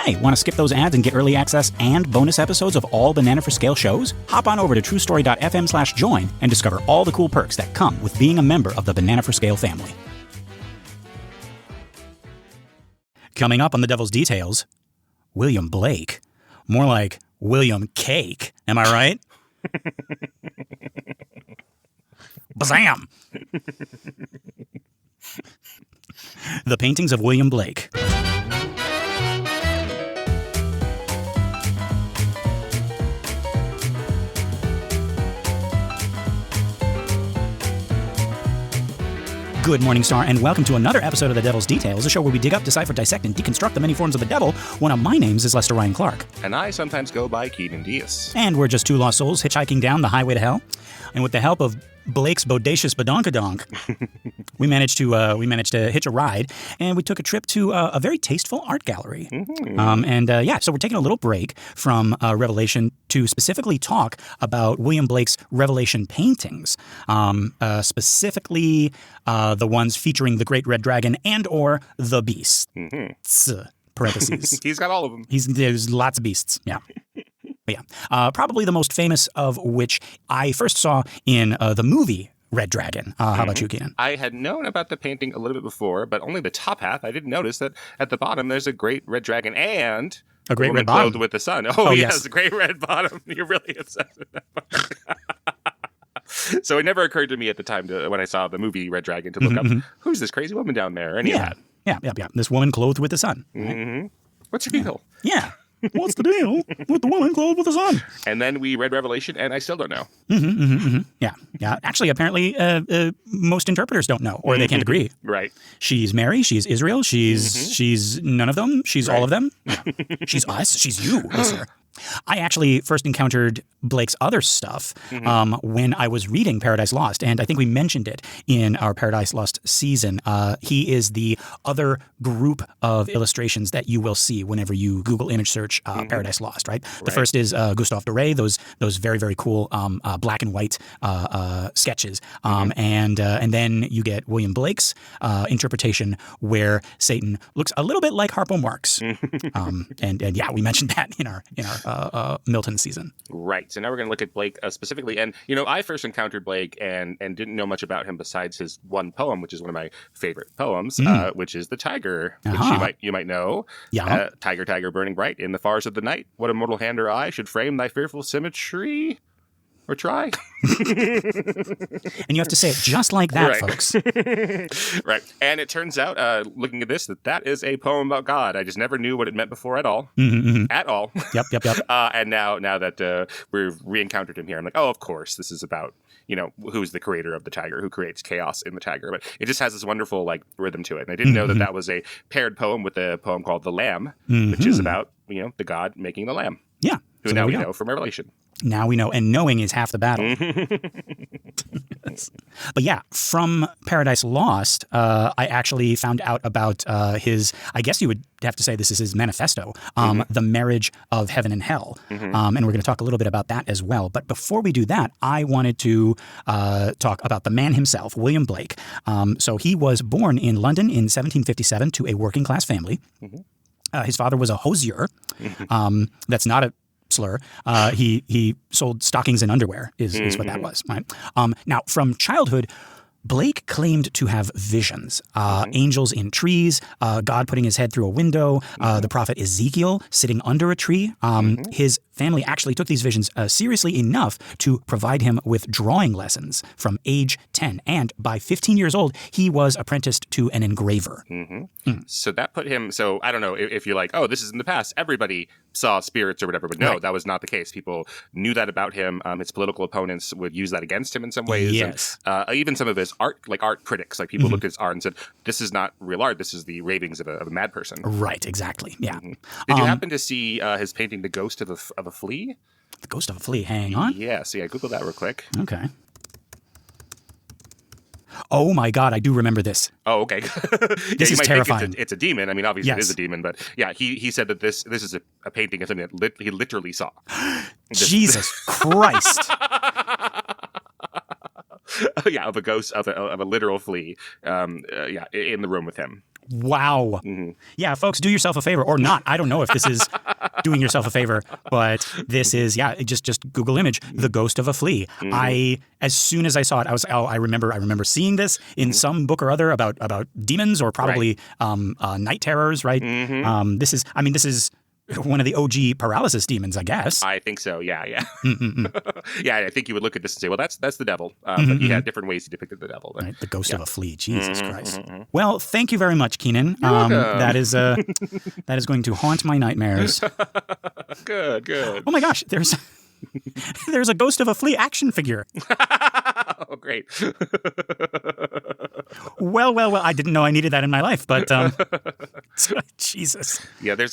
Hey, want to skip those ads and get early access and bonus episodes of all Banana for Scale shows? Hop on over to truestory.fm/join and discover all the cool perks that come with being a member of the Banana for Scale family. Coming up on The Devil's Details, William Blake. More like William Cake. Am I right? BAZAM! The Paintings of William Blake. Good morning, Star, and welcome to another episode of The Devil's Details, a show where we dig up, decipher, dissect, and deconstruct the many forms of the devil. One of my names is Lester Ryan Clark. And I sometimes go by Keaton Diaz. And we're just two lost souls hitchhiking down the highway to hell. And with the help of Blake's bodacious badonkadonk, we managed to hitch a ride, and we took a trip to a very tasteful art gallery. Mm-hmm. So we're taking a little break from Revelation to specifically talk about William Blake's Revelation paintings, specifically the ones featuring the Great Red Dragon and or the Beast. Mm-hmm. Parentheses. He's got all of them. There's lots of beasts. Yeah. But yeah, probably the most famous of which I first saw in the movie Red Dragon. How about you, Keenan? I had known about the painting a little bit before, but only the top half. I didn't notice that at the bottom there's a great red dragon and a great red bottom bottom with the sun. Oh yes, a great red bottom. You're really obsessed with that part. So it never occurred to me at the time when I saw the movie Red Dragon to look up who's this crazy woman down there. Any of that? Yeah. This woman clothed with the sun. Right? Mm-hmm. What's your deal? Yeah. What's the deal with the woman clothed with the sun? And then we read Revelation, and I still don't know. Yeah. Actually, apparently, most interpreters don't know, or they can't agree. Right. She's Mary. She's Israel. She's none of them. She's all of them. Yeah. She's us. She's you, listener. I actually first encountered Blake's other stuff when I was reading Paradise Lost, and I think we mentioned it in our Paradise Lost season. He is the other group of illustrations that you will see whenever you Google image search Paradise Lost, right? The first is Gustave Doré, those very, very cool black and white sketches. And then you get William Blake's interpretation where Satan looks a little bit like Harpo Marx. And yeah, we mentioned that in our Milton season. Right. So now we're going to look at Blake specifically. And, I first encountered Blake and didn't know much about him besides his one poem, which is one of my favorite poems, which is The Tiger, which you might know. Yeah. Tiger, tiger, burning bright in the fars of the night. What a mortal hand or eye should frame thy fearful symmetry? Or try. And you have to say it just like that, folks. Right. And it turns out, looking at this, that is a poem about God. I just never knew what it meant before at all. At all. Yep. And now that we've re-encountered him here, I'm like, oh, of course, this is about, who's the creator of the tiger, who creates chaos in the tiger. But it just has this wonderful, rhythm to it. And I didn't know that was a paired poem with a poem called The Lamb, which is about, the God making the lamb. Yeah. Who now we know from Revelation. Now we know, and knowing is half the battle. But yeah, from Paradise Lost, I actually found out about his, I guess you would have to say this is his manifesto, The Marriage of Heaven and Hell. And we're going to talk a little bit about that as well. But before we do that, I wanted to talk about the man himself, William Blake. So he was born in London in 1757 to a working class family. His father was a hosier. That's not a slur. He sold stockings and underwear is what that was. Right. Now, from childhood, Blake claimed to have visions, angels in trees, God putting his head through a window, the prophet Ezekiel sitting under a tree. His family actually took these visions seriously enough to provide him with drawing lessons from age 10. And by 15 years old, he was apprenticed to an engraver. So that put him, so I don't know if you're like, oh, this is in the past. Everybody saw spirits or whatever, but no, that was not the case. People knew that about him. His political opponents would use that against him in some ways. Yes. And, even some of his art, art critics, people looked at his art and said, this is not real art. This is the ravings of a mad person. Right, exactly. Yeah. Did you happen to see his painting, The Ghost of a Flea? The Ghost of a Flea. Hang on. Yes. Yeah, Google that real quick. Okay. Oh my God, I do remember this. Oh, okay. This is terrifying. It's a demon. I mean, obviously it is a demon, but yeah, he said that this is a painting of something that he literally saw. Jesus Christ. Yeah, of a ghost, of a literal flea, in the room with him. Wow. Yeah, folks, do yourself a favor or not. I don't know if this is doing yourself a favor, but this is, just Google image, the ghost of a flea. As soon as I saw it, I was, I remember seeing this in some book or other about demons or probably night terrors, right? This is one of the OG paralysis demons, I guess. I think so. Yeah. Yeah, I think you would look at this and say, well, that's the devil. But you had different ways he depicted the devil. But, right, the ghost of a flea. Jesus Christ. Well, thank you very much, Keenan. You're that is going to haunt my nightmares. Good. Oh my gosh, there's a ghost of a flea action figure. Oh, great. Well, I didn't know I needed that in my life, but Jesus. Yeah, this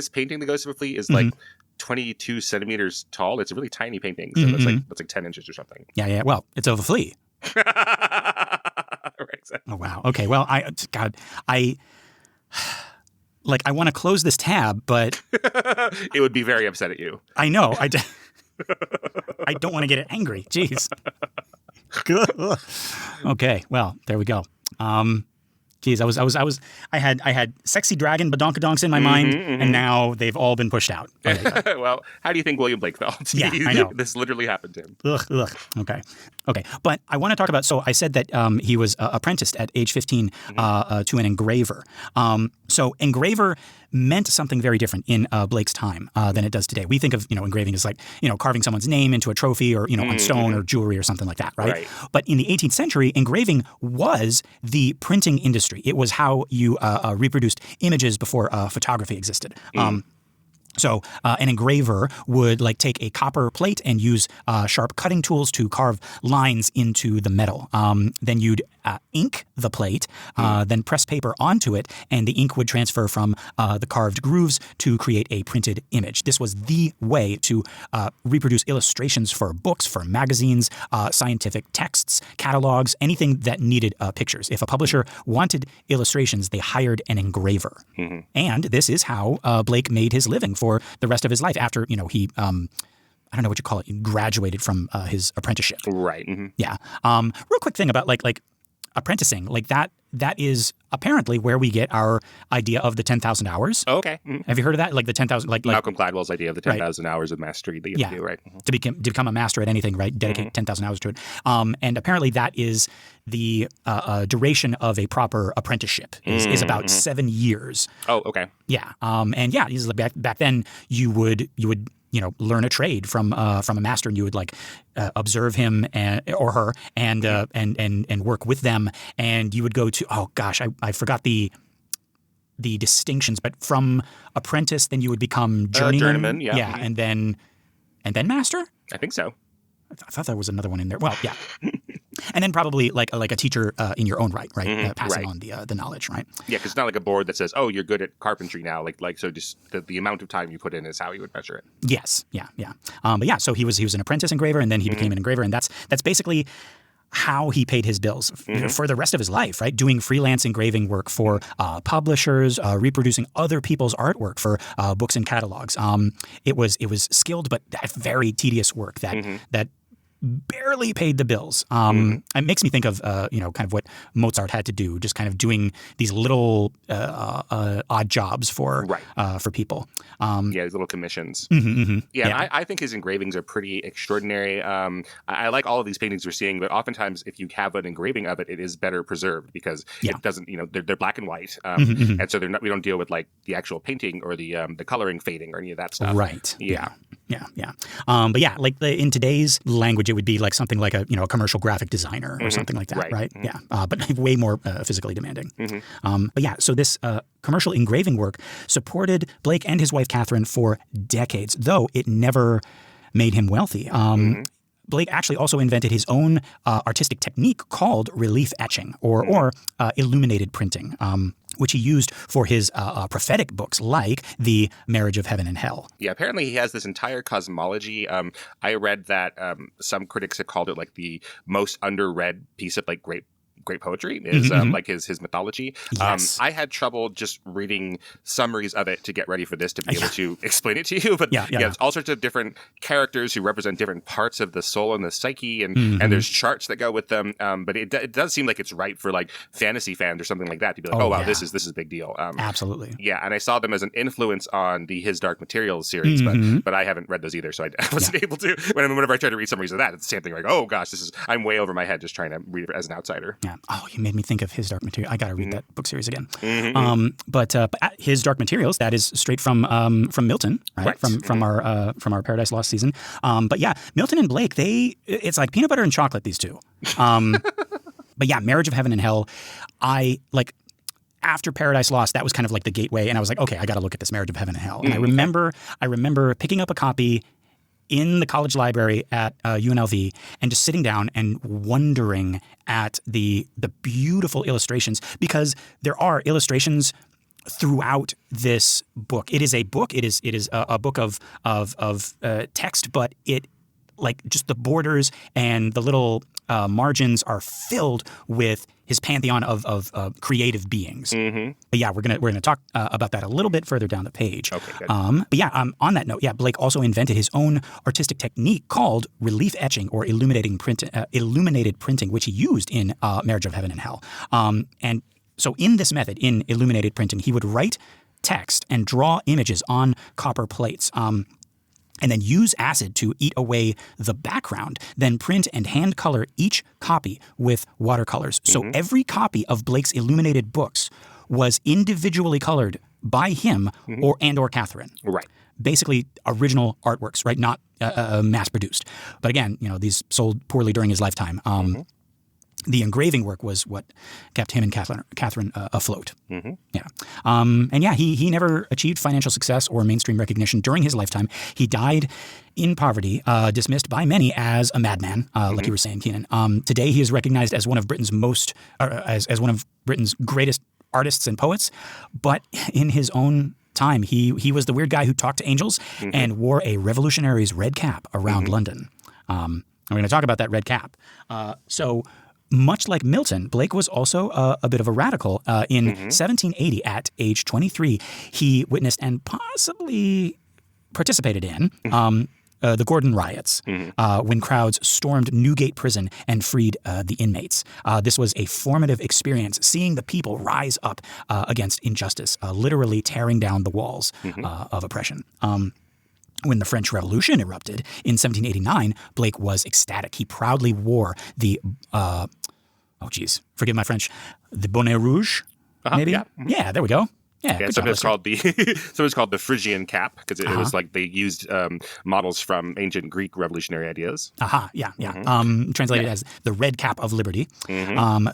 painting, The Ghost of a Flea, is like 22 centimeters tall. It's a really tiny painting, so that's like 10 inches or something. Yeah. Well, it's of a flea. Right, exactly. Oh wow. Okay. Well, I want to close this tab, but it would be very upset at you. I know. I don't want to get it angry. Jeez. Okay. Well, there we go. I had sexy dragon badonkadonks in my mind, and now they've all been pushed out. Okay. Well, how do you think William Blake felt? Yeah, I know. This literally happened to him. Ugh. Okay. But I want to talk about, so I said that he was apprenticed at age 15 to an engraver. So engraver meant something very different in Blake's time than it does today. We think of, engraving as like, carving someone's name into a trophy or, on stone or jewelry or something like that, right? But in the 18th century, engraving was the printing industry. It was how you reproduced images before photography existed. So an engraver would take a copper plate and use sharp cutting tools to carve lines into the metal. Then you'd ink the plate, then press paper onto it, and the ink would transfer from the carved grooves to create a printed image. This was the way to reproduce illustrations for books, for magazines, scientific texts, catalogs, anything that needed pictures. If a publisher wanted illustrations, they hired an engraver. And this is how Blake made his living for the rest of his life after, he I don't know what you call it, graduated from his apprenticeship. Right. Yeah. Real quick thing about like apprenticing, that is apparently where we get our idea of the 10,000 hours. Oh, okay. Have you heard of that? Like the 10,000, like Malcolm Gladwell's idea of the 10,000 hours of mastery that you have to do, right? To become a master at anything, right? Dedicate 10,000 hours to it. And apparently that is the duration of a proper apprenticeship is about 7 years. Oh, okay. Yeah. And yeah, back then you would learn a trade from a master, and you would observe him or her and work with them, and you would go to, oh gosh, I forgot the distinctions, but from apprentice then you would become journeyman, yeah, and then master. I think so. I thought there was another one in there. Well, yeah. And then probably like a teacher in your own right? Passing on the knowledge, right? Yeah, because it's not like a board that says, "Oh, you're good at carpentry now." So just the amount of time you put in is how you would measure it. Yes, yeah. But yeah, so he was an apprentice engraver, and then he became an engraver, and that's basically how he paid his bills for the rest of his life, right? Doing freelance engraving work for publishers, reproducing other people's artwork for books and catalogs. It was skilled but very tedious work that barely paid the bills. It makes me think of kind of what Mozart had to do, just kind of doing these little odd jobs for people. These little commissions. Yeah. I think his engravings are pretty extraordinary. I like all of these paintings we're seeing, but oftentimes if you have an engraving of it, it is better preserved because it doesn't. They're black and white, and so we don't deal with the actual painting or the coloring fading or any of that stuff. Right. Yeah. But yeah, in today's language, it would be something like a commercial graphic designer or something like that, right? Yeah, but way more physically demanding. But yeah, so this commercial engraving work supported Blake and his wife Catherine for decades, though it never made him wealthy. Blake actually also invented his own artistic technique called relief etching or illuminated printing, which he used for his prophetic books like The Marriage of Heaven and Hell. Yeah, apparently he has this entire cosmology. I read that some critics have called it the most underread piece of great great poetry is like his mythology. Yes. I had trouble just reading summaries of it to get ready for this to be able to explain it to you. But there's all sorts of different characters who represent different parts of the soul and the psyche, and there's charts that go with them. But it does seem like it's right for like fantasy fans or something like that to be like, oh wow, this is a big deal. Absolutely. Yeah, and I saw them as an influence on the His Dark Materials series, but I haven't read those either, so I wasn't able to. Whenever I try to read summaries of that, it's the same thing. Like, oh gosh, I'm way over my head just trying to read it as an outsider. Yeah. Oh, you made me think of His Dark Materials. I got to read that book series again. But His Dark Materials, that is straight from Milton, right? From our Paradise Lost season. But yeah, Milton and Blake, it's like peanut butter and chocolate, these two. But yeah, Marriage of Heaven and Hell, after Paradise Lost, that was kind of like the gateway, and I was like, okay, I got to look at this Marriage of Heaven and Hell. And I remember picking up a copy in the college library at UNLV and just sitting down and wondering at the beautiful illustrations, because there are illustrations throughout this book. It is a book. It is a book of text, but it, like, just the borders and the little margins are filled with his pantheon of creative beings. But yeah, we're gonna talk about that a little bit further down the page. Okay, good. But yeah, on that note, Blake also invented his own artistic technique called relief etching or illuminated printing, which he used in Marriage of Heaven and Hell. And so in this method, in illuminated printing, he would write text and draw images on copper plates. And then use acid to eat away the background, then print and hand color each copy with watercolors. So every copy of Blake's illuminated books was individually colored by him or Catherine. Right. Basically original artworks, right? Not mass-produced. But again, these sold poorly during his lifetime. The engraving work was what kept him and Catherine afloat. Yeah. And yeah, he never achieved financial success or mainstream recognition during his lifetime. He died in poverty, dismissed by many as a madman, like you were saying, Keenan. Today, he is recognized as one of Britain's as one of Britain's greatest artists and poets. But in his own time, he was the weird guy who talked to angels and wore a revolutionary's red cap around London. We're going to talk about that red cap. So much like Milton, Blake was also a bit of a radical. In 1780, at age 23, he witnessed and possibly participated in the Gordon riots, when crowds stormed Newgate Prison and freed the inmates. This was a formative experience, seeing the people rise up against injustice, literally tearing down the walls of oppression. When the French Revolution erupted in 1789, Blake was ecstatic. He proudly wore the, forgive my French, the bonnet rouge, maybe? Yeah, there we go. Yeah, sometimes called the Phrygian cap, because it was like they used models from ancient Greek revolutionary ideas. Translated as the red cap of liberty. And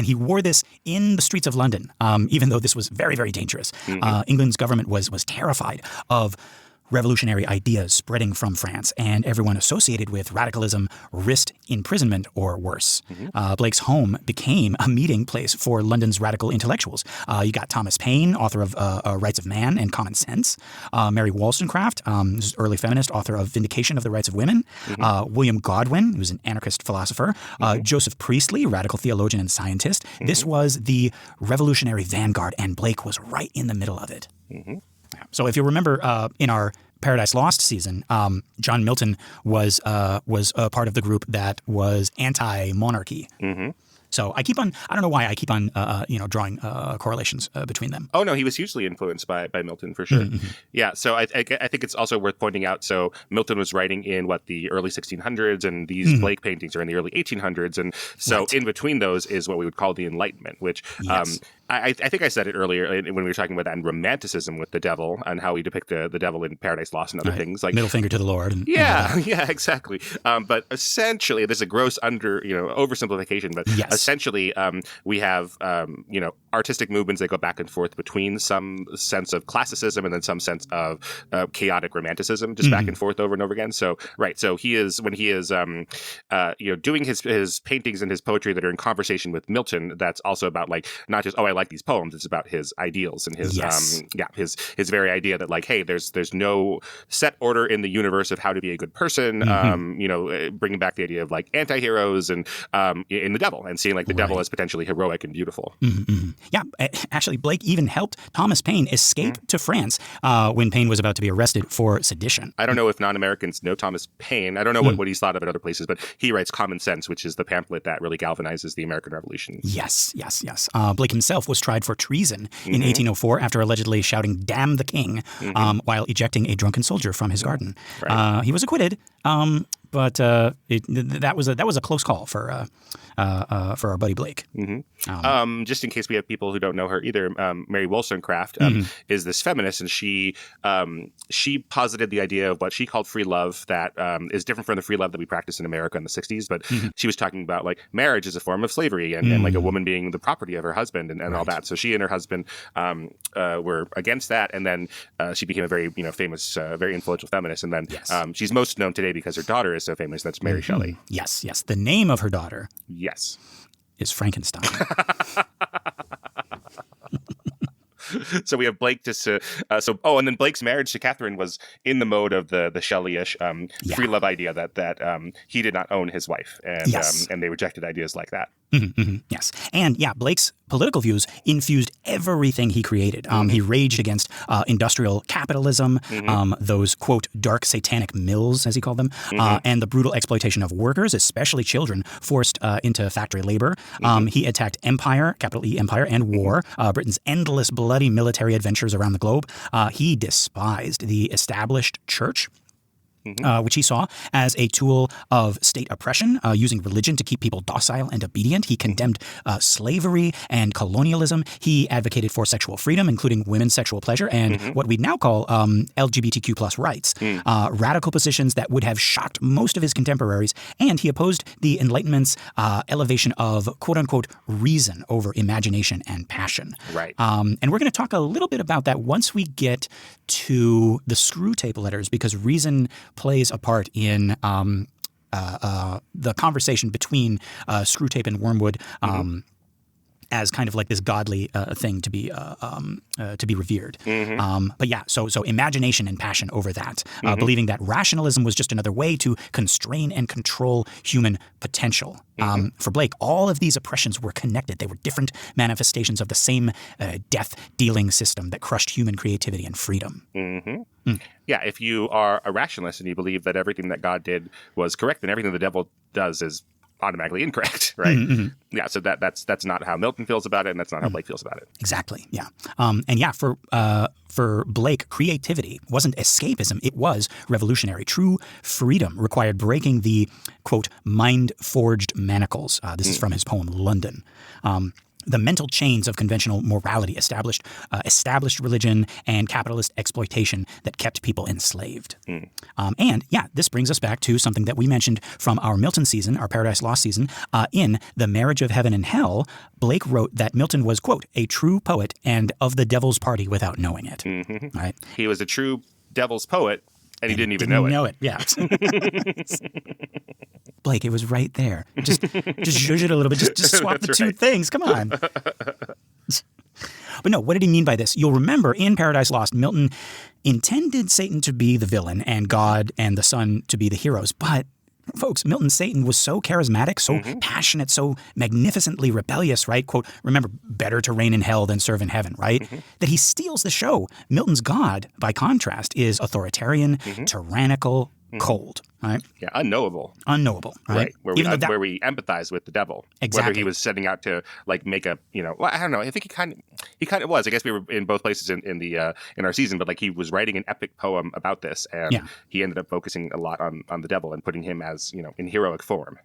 he wore this in the streets of London, even though this was very, very dangerous. England's government was terrified of revolutionary ideas spreading from France, and everyone associated with radicalism risked imprisonment or worse. Blake's home became a meeting place for London's radical intellectuals. You got Thomas Paine, author of Rights of Man and Common Sense. Mary Wollstonecraft, early feminist, author of Vindication of the Rights of Women. William Godwin, who's an anarchist philosopher. Joseph Priestley, radical theologian and scientist. This was the revolutionary vanguard, and Blake was right in the middle of it. So if you remember in our Paradise Lost season, John Milton was a part of the group that was anti-monarchy. So I don't know why I keep on, drawing correlations between them. Oh, no, he was hugely influenced by Milton, for sure. Yeah, so I think it's also worth pointing out, so Milton was writing in, the early 1600s, and these Blake paintings are in the early 1800s, and so in between those is what we would call the Enlightenment, which I think I said it earlier when we were talking about that, and romanticism with the devil, and how we depict the devil in Paradise Lost and other things. Like middle finger to the Lord. Yeah, exactly. But essentially, there's a gross oversimplification, but essentially we have, artistic movements that go back and forth between some sense of classicism and then some sense of chaotic romanticism, just back and forth over and over again. So so he is when he is doing his paintings and his poetry that are in conversation with Milton. That's also about like not just I like these poems. It's about his ideals and his his very idea that like, hey, there's no set order in the universe of how to be a good person. Bringing back the idea of like anti-heroes and in the devil and seeing like the devil as potentially heroic and beautiful. Yeah, actually, Blake even helped Thomas Paine escape to France when Paine was about to be arrested for sedition. I don't know if non-Americans know Thomas Paine. I don't know what he's thought of at other places, but he writes Common Sense, which is the pamphlet that really galvanizes the American Revolution. Yes. Blake himself was tried for treason in 1804 after allegedly shouting "Damn the King" while ejecting a drunken soldier from his garden. Right. He was acquitted, but that was a close call for our buddy Blake. Just in case we have people who don't know her either, Mary Wollstonecraft is this feminist, and she posited the idea of what she called free love that is different from the free love that we practiced in America in the 60s. But she was talking about like marriage is a form of slavery and like a woman being the property of her husband and all that. So she and her husband were against that, and then she became a very famous, very influential feminist. And then she's most known today because her daughter is so famous. That's Mary Shelley. Yes. The name of her daughter. Yes. Is Frankenstein. So we have Blake and then Blake's marriage to Catherine was in the mode of the Shelley-ish free love idea that he did not own his wife, and they rejected ideas like that. Yes. And Blake's political views infused everything he created. He raged against industrial capitalism, those, quote, dark satanic mills, as he called them, and the brutal exploitation of workers, especially children, forced into factory labor. He attacked empire, capital E, empire, and war, Britain's endless bloody military adventures around the globe. He despised the established church, which he saw as a tool of state oppression, using religion to keep people docile and obedient. He condemned slavery and colonialism. He advocated for sexual freedom, including women's sexual pleasure, and what we now call LGBTQ plus rights, radical positions that would have shocked most of his contemporaries. And he opposed the Enlightenment's elevation of quote-unquote reason over imagination and passion. Right. And we're going to talk a little bit about that once we get to the Screwtape Letters, because reason plays a part in the conversation between Screwtape and Wormwood as kind of like this godly thing to be revered. So imagination and passion over that, believing that rationalism was just another way to constrain and control human potential. For Blake, all of these oppressions were connected. They were different manifestations of the same death-dealing system that crushed human creativity and freedom. Yeah, if you are a rationalist and you believe that everything that God did was correct, then everything the devil does is automatically incorrect, right? Yeah, so that's not how Milton feels about it, and that's not how Blake feels about it. Exactly, yeah. For Blake, creativity wasn't escapism, it was revolutionary. True freedom required breaking the, quote, mind-forged manacles. This is from his poem, London. The mental chains of conventional morality established religion and capitalist exploitation that kept people enslaved. This brings us back to something that we mentioned from our Milton season, our Paradise Lost season. In The Marriage of Heaven and Hell, Blake wrote that Milton was, quote, a true poet and of the devil's party without knowing it. Right? He was a true devil's poet, and he didn't even know it. Yeah. Blake, it was right there. Just zhuzh it a little bit. Just swap the two things. Come on. But no, what did he mean by this? You'll remember in Paradise Lost, Milton intended Satan to be the villain and God and the Son to be the heroes. But folks, Milton's Satan was so charismatic, so passionate, so magnificently rebellious, right? Quote, remember, better to reign in hell than serve in heaven, right? That he steals the show. Milton's God, by contrast, is authoritarian, tyrannical, cold, right? Yeah, unknowable, right? Where we empathize with the devil. Exactly. Whether he was setting out to like make a, I don't know. I think he kind of was. I guess we were in both places in our season, but like he was writing an epic poem about this, and he ended up focusing a lot on the devil and putting him as in heroic form.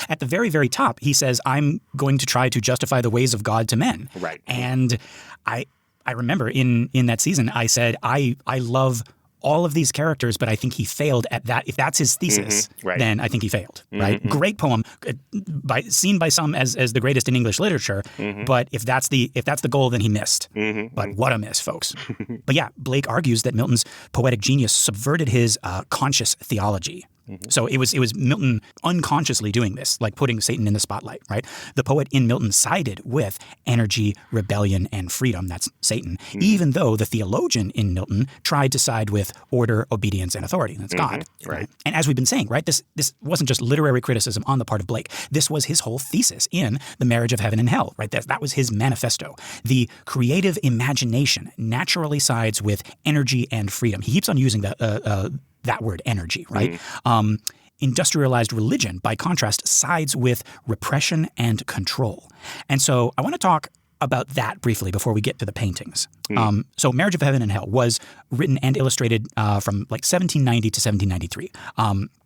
At the very, very top, he says, "I'm going to try to justify the ways of God to men." Right. And I remember in that season, I said, I love all of these characters, but I think he failed at that. If that's his thesis, then I think he failed, right? Great poem, seen by some as the greatest in English literature, but if that's the goal, then he missed. But what a miss, folks. But yeah, Blake argues that Milton's poetic genius subverted his conscious theology. So it was Milton unconsciously doing this, like putting Satan in the spotlight, right? The poet in Milton sided with energy, rebellion, and freedom. That's Satan. Even though the theologian in Milton tried to side with order, obedience, and authority. That's God. Right. And as we've been saying, right, this wasn't just literary criticism on the part of Blake. This was his whole thesis in The Marriage of Heaven and Hell, right? That was his manifesto. The creative imagination naturally sides with energy and freedom. He keeps on using that word energy, right? Industrialized religion, by contrast, sides with repression and control. And so I want to talk about that briefly before we get to the paintings. So Marriage of Heaven and Hell was written and illustrated from like 1790 to 1793.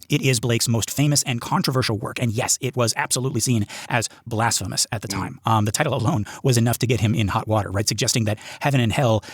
It is Blake's most famous and controversial work, and yes, it was absolutely seen as blasphemous at the time. The title alone was enough to get him in hot water, right? Suggesting that heaven and hell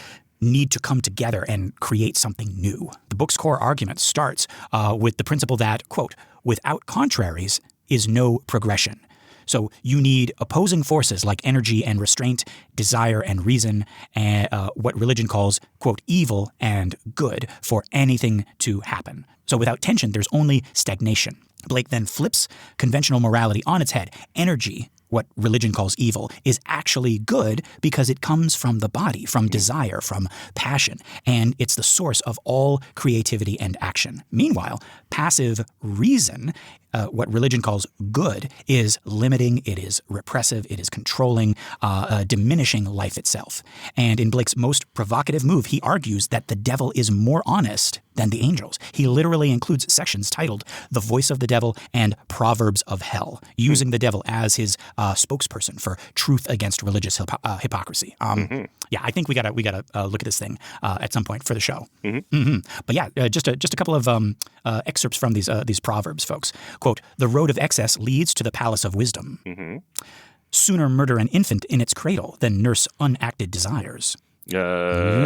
need to come together and create something new. The book's core argument starts with the principle that, quote, without contraries is no progression. So you need opposing forces like energy and restraint, desire and reason, and what religion calls, quote, evil and good for anything to happen. So without tension, there's only stagnation. Blake then flips conventional morality on its head. Energy, what religion calls evil, is actually good because it comes from the body, from desire, from passion, and it's the source of all creativity and action. Meanwhile, passive reason, what religion calls good, is limiting, it is repressive, it is controlling, diminishing life itself. And in Blake's most provocative move, he argues that the devil is more honest than the angels. He literally includes sections titled The Voice of the Devil and Proverbs of Hell, using the devil as his spokesperson for truth against religious hypocrisy. Yeah, I think we gotta look at this thing at some point for the show. But yeah, just a couple of excerpts from these proverbs, folks. Quote, the road of excess leads to the palace of wisdom. Sooner murder an infant in its cradle than nurse unacted desires. The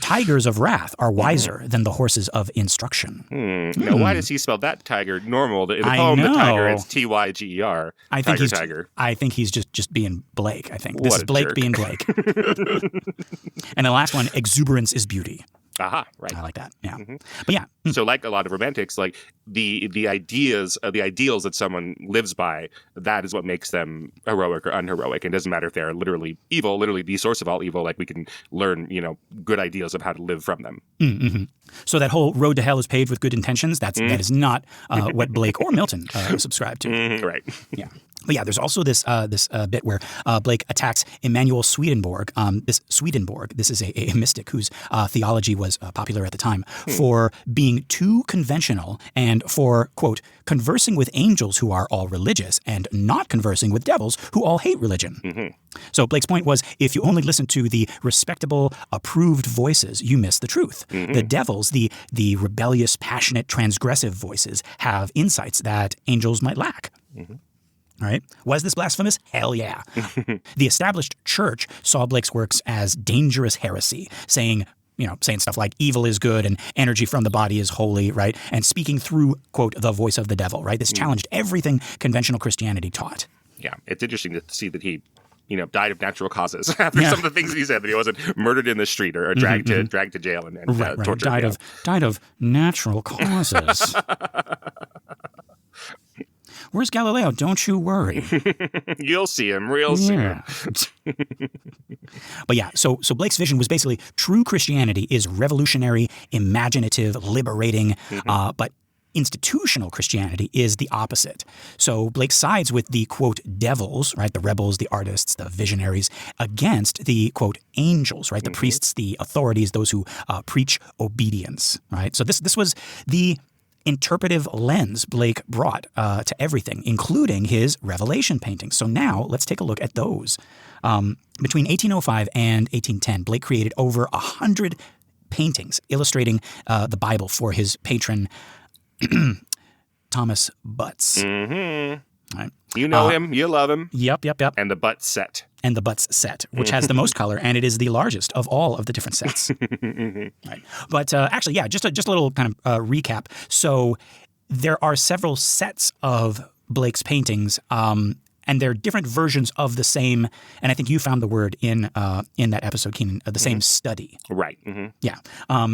tigers of wrath are wiser than the horses of instruction. Now, why does he spell that tiger normal? In the poem, the tiger, it's Tyger. Tiger. I think he's just being Blake, I think. This is Blake being Blake. And the last one, exuberance is beauty. Aha, right. I like that. Yeah. But yeah. So like a lot of romantics, like the ideas, the ideals that someone lives by, that is what makes them heroic or unheroic. It doesn't matter if they're literally evil, literally the source of all evil. Like we can learn, good ideas of how to live from them. So that whole road to hell is paved with good intentions. That is not what Blake or Milton subscribe to. Right. Yeah. But yeah, there's also this bit where Blake attacks Emanuel Swedenborg. This is a mystic whose theology was popular at the time, for being too conventional and for, quote, conversing with angels who are all religious and not conversing with devils who all hate religion. So Blake's point was, if you only listen to the respectable, approved voices, you miss the truth. The devils, the rebellious, passionate, transgressive voices, have insights that angels might lack. All right. Was this blasphemous? Hell yeah. The established church saw Blake's works as dangerous heresy, saying stuff like evil is good and energy from the body is holy, right? And speaking through, quote, the voice of the devil, right? This challenged everything conventional Christianity taught. Yeah. It's interesting to see that he, died of natural causes after some of the things that he said, that he wasn't murdered in the street or dragged to jail and tortured. Died of natural causes. Where's Galileo? Don't you worry. You'll see him real soon. But yeah, so Blake's vision was basically true Christianity is revolutionary, imaginative, liberating, but institutional Christianity is the opposite. So Blake sides with the, quote, devils, right, the rebels, the artists, the visionaries, against the, quote, angels, right, the priests, the authorities, those who preach obedience, right? So this was the interpretive lens Blake brought to everything, including his Revelation paintings. So now let's take a look at those. Between 1805 and 1810, Blake created over 100 paintings illustrating the Bible for his patron, Thomas Butts. Right. You know him. You love him. Yep. And the butt set. And the butts set, which has the most color, and it is the largest of all of the different sets. Right. But actually, yeah, just a little kind of recap. So there are several sets of Blake's paintings, and they're different versions of the same. And I think you found the word in that episode, Keenan, the same study. Right. Yeah.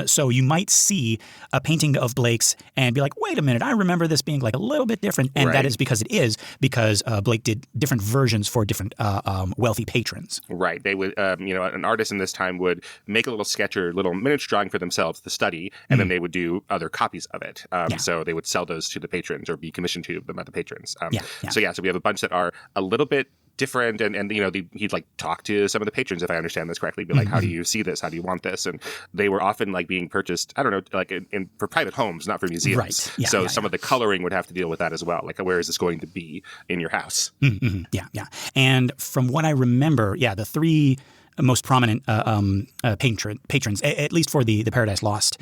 So you might see a painting of Blake's and be like, wait a minute, I remember this being like a little bit different. And that is because Blake did different versions for different wealthy patrons. Right. They would, an artist in this time would make a little sketch or little miniature drawing for themselves, the study, and then they would do other copies of it. So they would sell those to the patrons or be commissioned to them by the patrons. So we have a bunch that are a little bit different, and he'd like talk to some of the patrons, if I understand this correctly, be like, how do you see this? How do you want this? And they were often like being purchased, I don't know, like for private homes, not for museums. Right. Yeah, so some of the coloring would have to deal with that as well. Like, where is this going to be in your house? Yeah. And from what I remember, the three most prominent patrons, at least for the Paradise Lost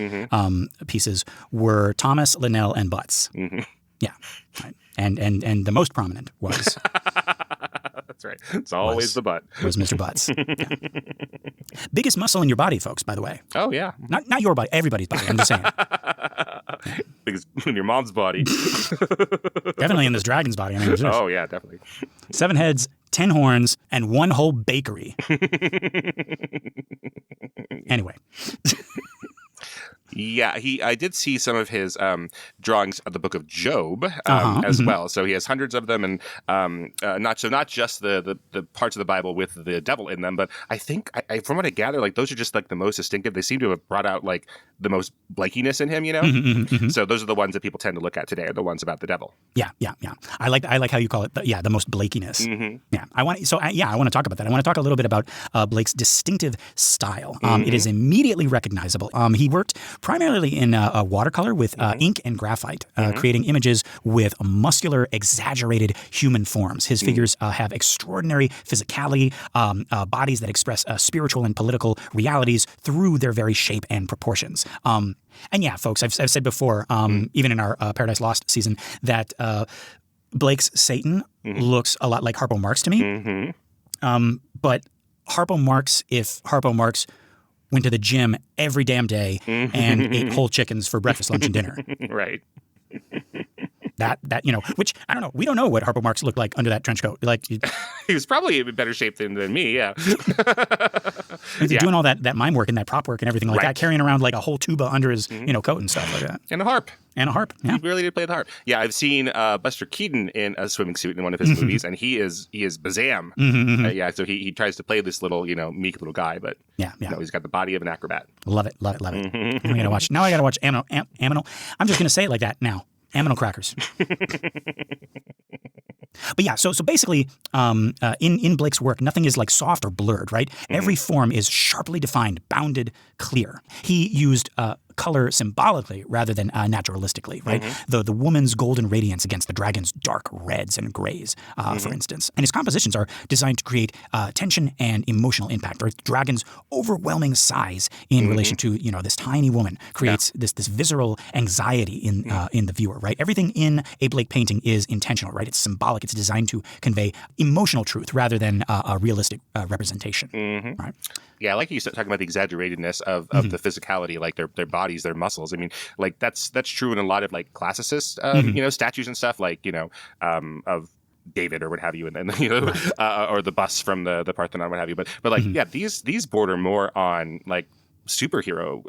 pieces, were Thomas, Linnell, and Butts. Yeah. Right. And the most prominent was... That's right. It's always the butt. Was Mr. Butts. Yeah. Biggest muscle in your body, folks, by the way. Oh, yeah. Not your body, everybody's body. I'm just saying. Biggest in your mom's body. Definitely in this dragon's body. I mean, oh, yeah, definitely. 7 heads, 10 horns, and 1 whole bakery. Anyway. Yeah, I did see some of his drawings of the Book of Job as well. So he has hundreds of them, and not just the parts of the Bible with the devil in them, but I think from what I gather, like those are just like the most distinctive. They seem to have brought out like the most Blakiness in him, So those are the ones that people tend to look at today, are the ones about the devil. Yeah. I like how you call it. The most Blakiness. Yeah, I want to talk about that. I want to talk a little bit about Blake's distinctive style. It is immediately recognizable. He worked primarily in watercolor with ink and graphite, creating images with muscular, exaggerated human forms. His figures have extraordinary physicality, bodies that express spiritual and political realities through their very shape and proportions. And yeah, folks, I've said before, even in our Paradise Lost season, that Blake's Satan looks a lot like Harpo Marx to me. But Harpo Marx, if Harpo Marx went to the gym every damn day and ate whole chickens for breakfast, lunch, and dinner. Right. That which I don't know. We don't know what Harpo Marx looked like under that trench coat. Like he was probably in better shape than me. Yeah. Doing all that mime work and that prop work and everything like that, carrying around like a whole tuba under his coat and stuff like that. And a harp. Yeah. He really did play the harp. Yeah, I've seen Buster Keaton in a swimming suit in one of his movies, and he is BAZAM. So he tries to play this little meek little guy, but he's got the body of an acrobat. Love it. I gotta watch. Now I gotta watch Aminal. I'm just gonna say it like that now. Aminal crackers. But yeah, so basically, in Blake's work, nothing is like soft or blurred, right? Every form is sharply defined, bounded, clear. He used color symbolically rather than naturalistically, right? The woman's golden radiance against the dragon's dark reds and grays, for instance. And his compositions are designed to create tension and emotional impact, right? The dragon's overwhelming size in relation to, this tiny woman creates this visceral anxiety in the viewer, right? Everything in a Blake painting is intentional, right? It's symbolic. It's designed to convey emotional truth rather than a realistic representation, right? Yeah, I like you talking about the exaggeratedness of the physicality, like their bodies, their muscles. I mean, like that's true in a lot of like classicist, statues and stuff, like of David or what have you, and then or the bust from the Parthenon, what have you. But like these border more on like superhero,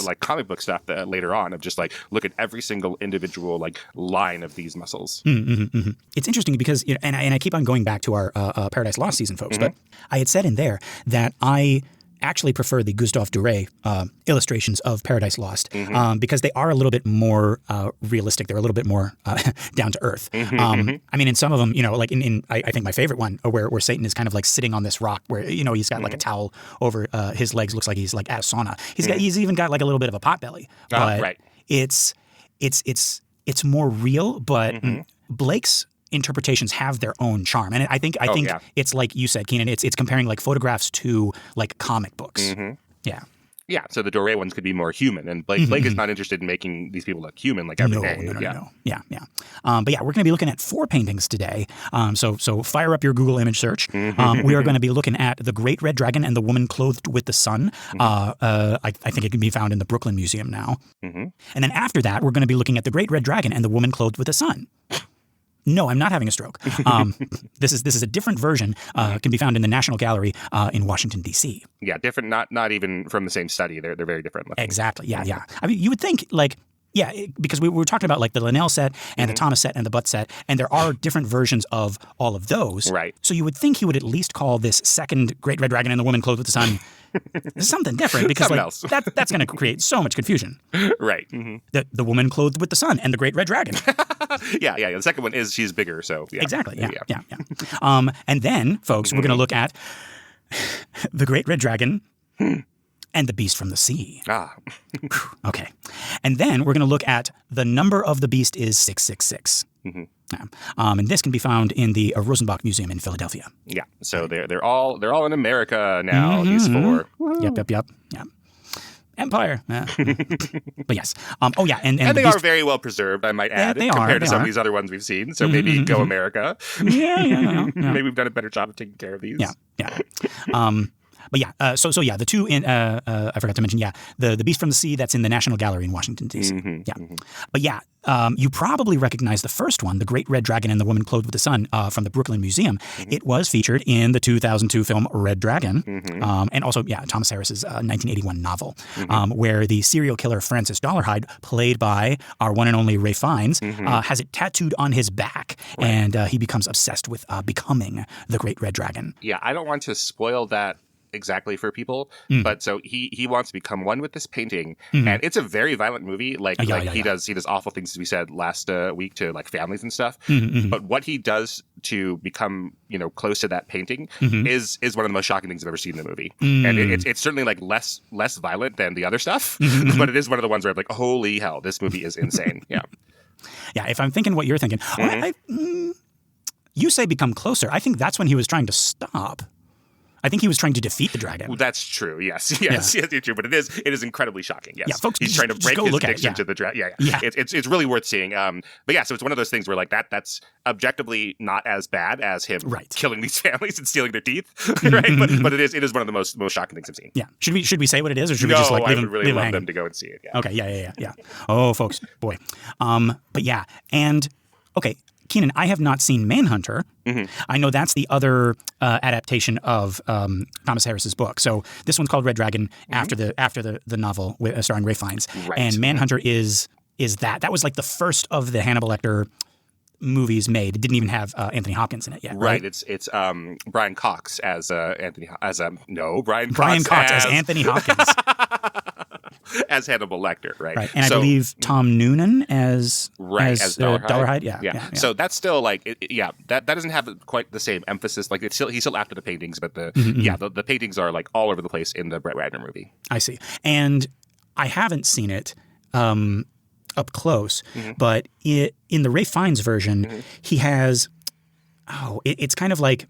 like comic book stuff later on, of just like look at every single individual like line of these muscles. It's interesting because and I keep on going back to our Paradise Lost season, folks, but I had said in there that I actually prefer the Gustave Doré illustrations of Paradise Lost because they are a little bit more realistic. They're a little bit more down to earth. I mean, in some of them, like in I think my favorite one where Satan is kind of like sitting on this rock where, he's got like a towel over his legs, looks like he's like at a sauna. He's even got like a little bit of a pot belly. But it's more real, but Blake's interpretations have their own charm, and I think it's like you said, Keenan. It's comparing like photographs to like comic books. Yeah. Yeah, so the Doré ones could be more human, and Blake is not interested in making these people look human like every day. No. Yeah. But yeah, we're going to be looking at 4 paintings today. So fire up your Google image search. We are going to be looking at the Great Red Dragon and the Woman Clothed with the Sun. I think it can be found in the Brooklyn Museum now. And then after that, we're going to be looking at the Great Red Dragon and the Woman Clothed with the Sun. No, I'm not having a stroke. This is a different version. Can be found in the National Gallery in Washington, D.C. Yeah, different. Not even from the same study. They're very different looking. Exactly. Yeah. I mean, you would think because we were talking about like the Linnell set and the Thomas set and the Butt set, and there are different versions of all of those. Right. So you would think he would at least call this second Great Red Dragon and the Woman Clothed with the Sun something different, because that's going to create so much confusion. Right. The Woman Clothed with the Sun and the Great Red Dragon. Yeah. The second one is she's bigger, so yeah. Exactly. Yeah. And then, folks, we're going to look at the Great Red Dragon and the Beast from the Sea. Okay. And then we're going to look at the number of the beast is 666. And this can be found in the Rosenbach Museum in Philadelphia. Yeah. So they're all in America now. These 4. Yep. Yeah. Empire. But yes. And they the are very well preserved, I might add, compared to some of these other ones we've seen. So maybe go America. Yeah. Maybe we've done a better job of taking care of these. Yeah. But yeah, so the 2 in I forgot to mention, the Beast from the Sea, that's in the National Gallery in Washington, D.C. But yeah, you probably recognize the first one, the Great Red Dragon and the Woman Clothed with the Sun, from the Brooklyn Museum. It was featured in the 2002 film Red Dragon, and also Thomas Harris's 1981 novel, where the serial killer Francis Dollarhide, played by our one and only Ralph Fiennes, has it tattooed on his back, and he becomes obsessed with becoming the Great Red Dragon. Yeah, I don't want to spoil that exactly for people, but so he wants to become one with this painting, and it's a very violent movie. He does awful things, as we said last week, to like families and stuff. But what he does to become close to that painting is one of the most shocking things I've ever seen in the movie. And it's certainly like less violent than the other stuff, but it is one of the ones where I'm like, holy hell, this movie is insane. Yeah. If I'm thinking what you're thinking, you say become closer. I think that's when he was trying to stop. I think he was trying to defeat the dragon. Well, that's true. Yes, it's true. But it is incredibly shocking. Yes, folks, he's trying to break his addiction to the dragon. Yeah. It's really worth seeing. But yeah, so it's one of those things where like that's objectively not as bad as him killing these families and stealing their teeth, right? But it is one of the most shocking things I've seen. Yeah. Should we say what it is, or should we just like leave I would really love them to go and see it. Yeah. Okay. Yeah. Oh, folks, boy. But yeah, and okay. Keenan, I have not seen Manhunter. I know that's the other adaptation of Thomas Harris's book. So this one's called Red Dragon after the novel starring Ralph Fiennes. Right. And Manhunter is that was like the first of the Hannibal Lecter movies made. It didn't even have Anthony Hopkins in it yet. Right. It's Brian Cox as Anthony. Brian Cox as Anthony Hopkins. As Hannibal Lecter, right? And I believe Tom Noonan as Dollarhide. Yeah. So that's still like, that doesn't have quite the same emphasis. Like he's still after the paintings, but the paintings are like all over the place in the Brett Ratner movie. I see, and I haven't seen it up close, but in the Ralph Fiennes version, he has it's kind of like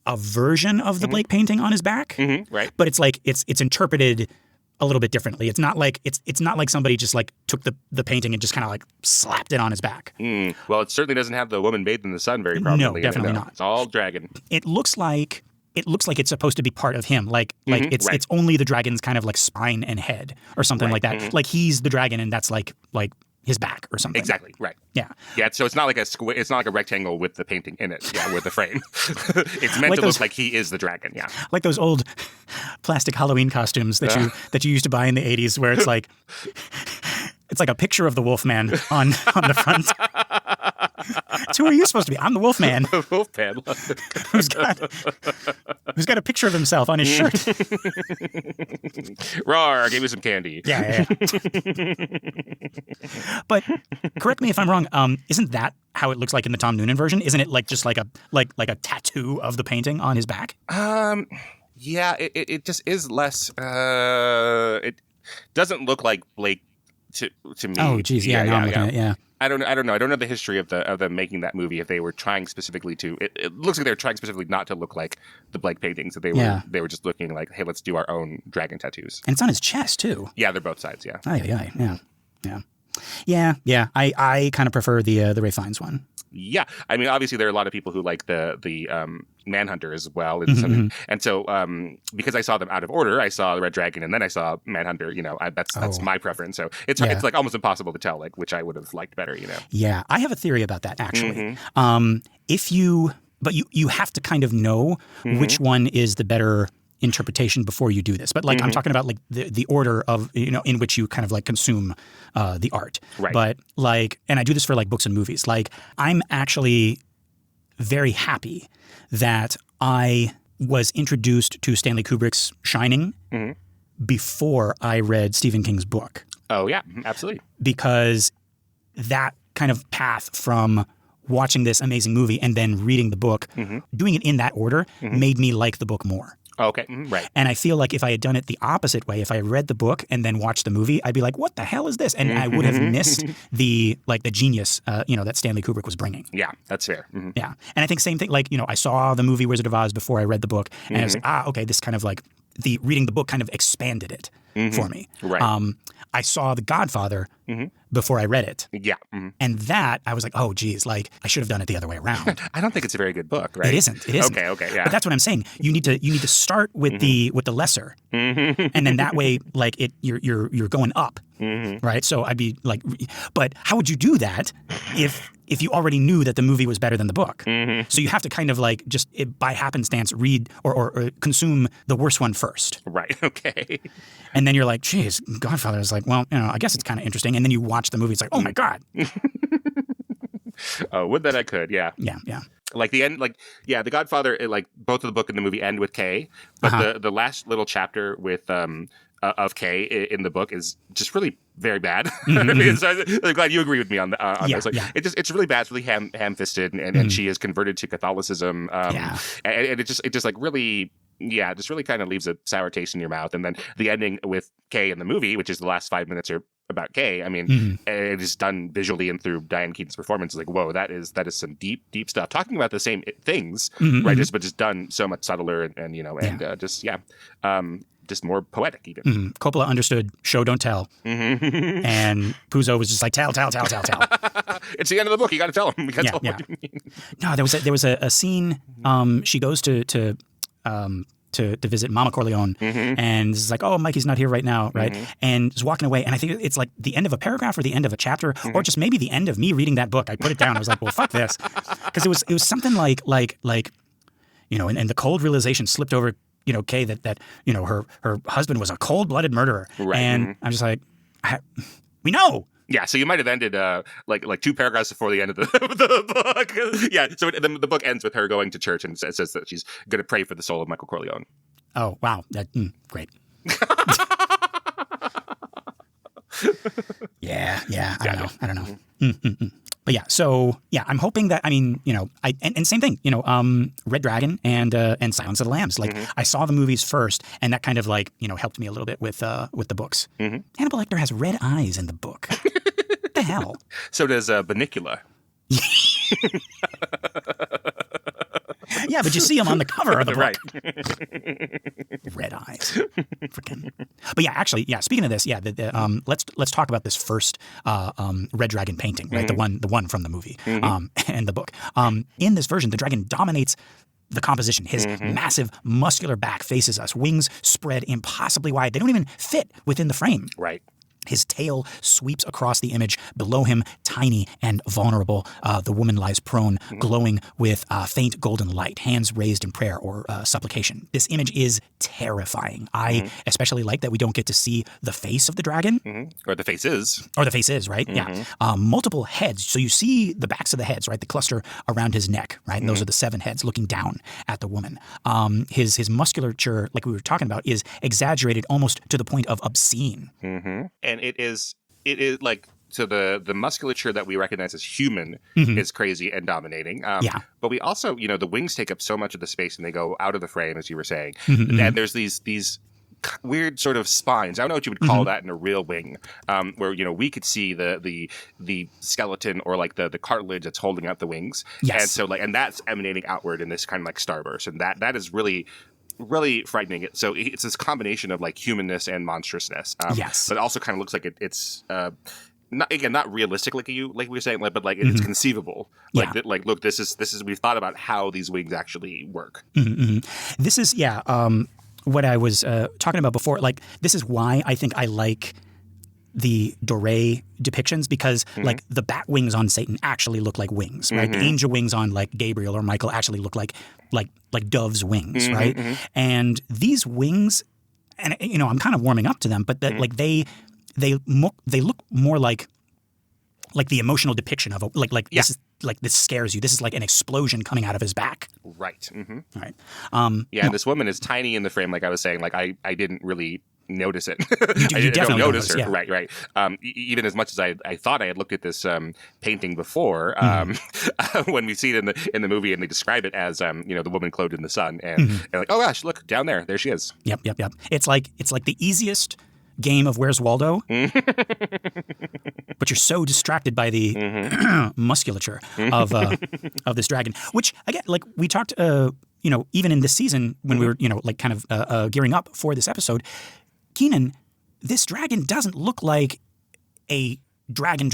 a version of the Blake painting on his back, right? But it's like it's interpreted a little bit differently. It's not like somebody just like took the painting and just kind of like slapped it on his back. Well, it certainly doesn't have the woman bathed in the sun very prominently. No, definitely not. It's all dragon. It looks like it's supposed to be part of him. It's only the dragon's kind of like spine and head or something like that. Like he's the dragon and that's like his back or something. Exactly. Right. Yeah. Yeah. So it's not like it's not like a rectangle with the painting in it. Yeah, with the frame. It's meant to look like he is the dragon. Yeah. Like those old plastic Halloween costumes that you used to buy in the 80s, where it's like a picture of the Wolfman on the front. So who are you supposed to be? I'm the Wolfman. The Wolfman. who's got a picture of himself on his shirt. Rawr, give me some candy. Yeah. But correct me if I'm wrong. Isn't that how it looks like in the Tom Noonan version? Isn't it like just like a tattoo of the painting on his back? Yeah, it just is less. It doesn't look like Blake to me. Oh, geez, yeah, I'm looking at it. Yeah. I don't know. I don't know the history of them making that movie. If they were trying specifically to, it looks like they were trying specifically not to look like the Blake paintings. That they were just looking like, hey, let's do our own dragon tattoos. And it's on his chest too. Yeah, they're both sides. Yeah. Yeah. I kind of prefer the Ray Fiennes one. Yeah, I mean, obviously there are a lot of people who like the Manhunter as well, and so because I saw them out of order, I saw the Red Dragon and then I saw Manhunter. That's my preference. So it's like almost impossible to tell like which I would have liked better. Yeah, I have a theory about that actually. If you have to kind of know which one is the better interpretation before you do this, but like I'm talking about like the order of in which you kind of like consume the art, right? But like, and I do this for like books and movies. Like I'm actually very happy that I was introduced to Stanley Kubrick's Shining before I read Stephen King's book. Oh yeah, absolutely. Because that kind of path from watching this amazing movie and then reading the book, doing it in that order, made me like the book more. Okay, right. And I feel like if I had done it the opposite way, if I had read the book and then watched the movie, I'd be like, what the hell is this? And I would have missed the genius, that Stanley Kubrick was bringing. Yeah, that's fair. Yeah. And I think same thing, like, I saw the movie Wizard of Oz before I read the book. And I was like, okay, this kind of like reading the book kind of expanded it for me. Right. I saw The Godfather before I read it. Yeah. And that, I was like, oh, geez, like I should have done it the other way around. I don't think it's a very good book, right? It isn't. Okay, yeah. But that's what I'm saying. You need to start with the lesser, and then that way, like you're going up, right? So I'd be like, but how would you do that if you already knew that the movie was better than the book? So you have to kind of like just by happenstance read or consume the worst one first. Right. Okay. And then you're like, geez, Godfather is like, well, I guess it's kind of interesting. And then you watch the movie, it's like, oh my God. Oh, would that I could, yeah. Yeah. Like the end, The Godfather, like both of the book and the movie end with Kay, but the last little chapter with of Kay in the book is just really very bad. So I'm glad you agree with me on this. Like, it's really bad. It's really ham-fisted, and she is converted to Catholicism. And it just like really. Yeah, just really kind of leaves a sour taste in your mouth. And then the ending with Kay in the movie, which is the last 5 minutes are about Kay. I mean, it is done visually and through Diane Keaton's performance. It's like, whoa, that is some deep stuff. Talking about the same things, right? But just done so much subtler and just more poetic even. Coppola understood show don't tell, and Puzo was just like tell. It's the end of the book. You got to tell him. What you mean. No, there was a scene. She goes to visit Mama Corleone, and it's like, oh, Mikey's not here right now, right? And is walking away, and I think it's like the end of a paragraph or the end of a chapter, or just maybe the end of me reading that book. I put it down. I was like, well, fuck this, because it was something like and the cold realization slipped over Kay that her husband was a cold-blooded murderer, right. And I'm just like, we know. Yeah, so you might have ended like 2 paragraphs before the end of the book. Yeah, so the book ends with her going to church and says that she's going to pray for the soul of Michael Corleone. Oh, wow. Great. Yeah. I don't know. But yeah, so yeah, I'm hoping that, and same thing, Red Dragon and Silence of the Lambs. Like I saw the movies first, and that kind of like, helped me a little bit with the books. Hannibal Lecter has red eyes in the book. What the hell? So does Bunnicula. Yeah, but you see him on the cover of the book. Right. Red eyes. Freaking. But yeah, actually, speaking of this, let's talk about this first Red Dragon painting, right? The one from the movie and the book. In this version, the dragon dominates the composition. His massive muscular back faces us, wings spread impossibly wide. They don't even fit within the frame. Right. His tail sweeps across the image. Below him, tiny and vulnerable, the woman lies prone, glowing with faint golden light, hands raised in prayer or supplication. This image is terrifying. I especially like that we don't get to see the face of the dragon. Or the face is. Right? Yeah. Multiple heads. So you see the backs of the heads, right? The cluster around his neck, right? And those are the 7 heads looking down at the woman. His musculature, like we were talking about, is exaggerated almost to the point of obscene. And it is like, so the musculature that we recognize as human is crazy and dominating. But we also, the wings take up so much of the space and they go out of the frame, as you were saying. And there's these weird sort of spines. I don't know what you would call that in a real wing, where we could see the skeleton or like the cartilage that's holding up the wings. Yes. And so and that's emanating outward in this kind of like starburst, and that is really frightening. So it's this combination of like humanness and monstrousness. Yes. But it also kind of looks like it's not realistic like we were saying, but like it's conceivable. Like look, this is we've thought about how these wings actually work. This is what I was talking about before. Like, this is why I think I like the Doré depictions, because like the bat wings on Satan actually look like wings, right? The angel wings on like Gabriel or Michael actually look like dove's wings, right? And these wings, and I'm kind of warming up to them, but like they look more like the emotional depiction of this is like, this scares you. This is like an explosion coming out of his back. Right. Right. And this woman is tiny in the frame, like I was saying. Like I didn't really notice it. You definitely don't notice her. Yeah. Right. Even as much as I thought I had looked at this painting before, when we see it in the movie and they describe it as the woman clothed in the sun, and like, oh gosh, look down there she is. Yep. It's like the easiest game of Where's Waldo, but you're so distracted by the musculature of this dragon. Which again, like we talked, even in this season when we were like kind of gearing up for this episode, Keenan, this dragon doesn't look like a dragon.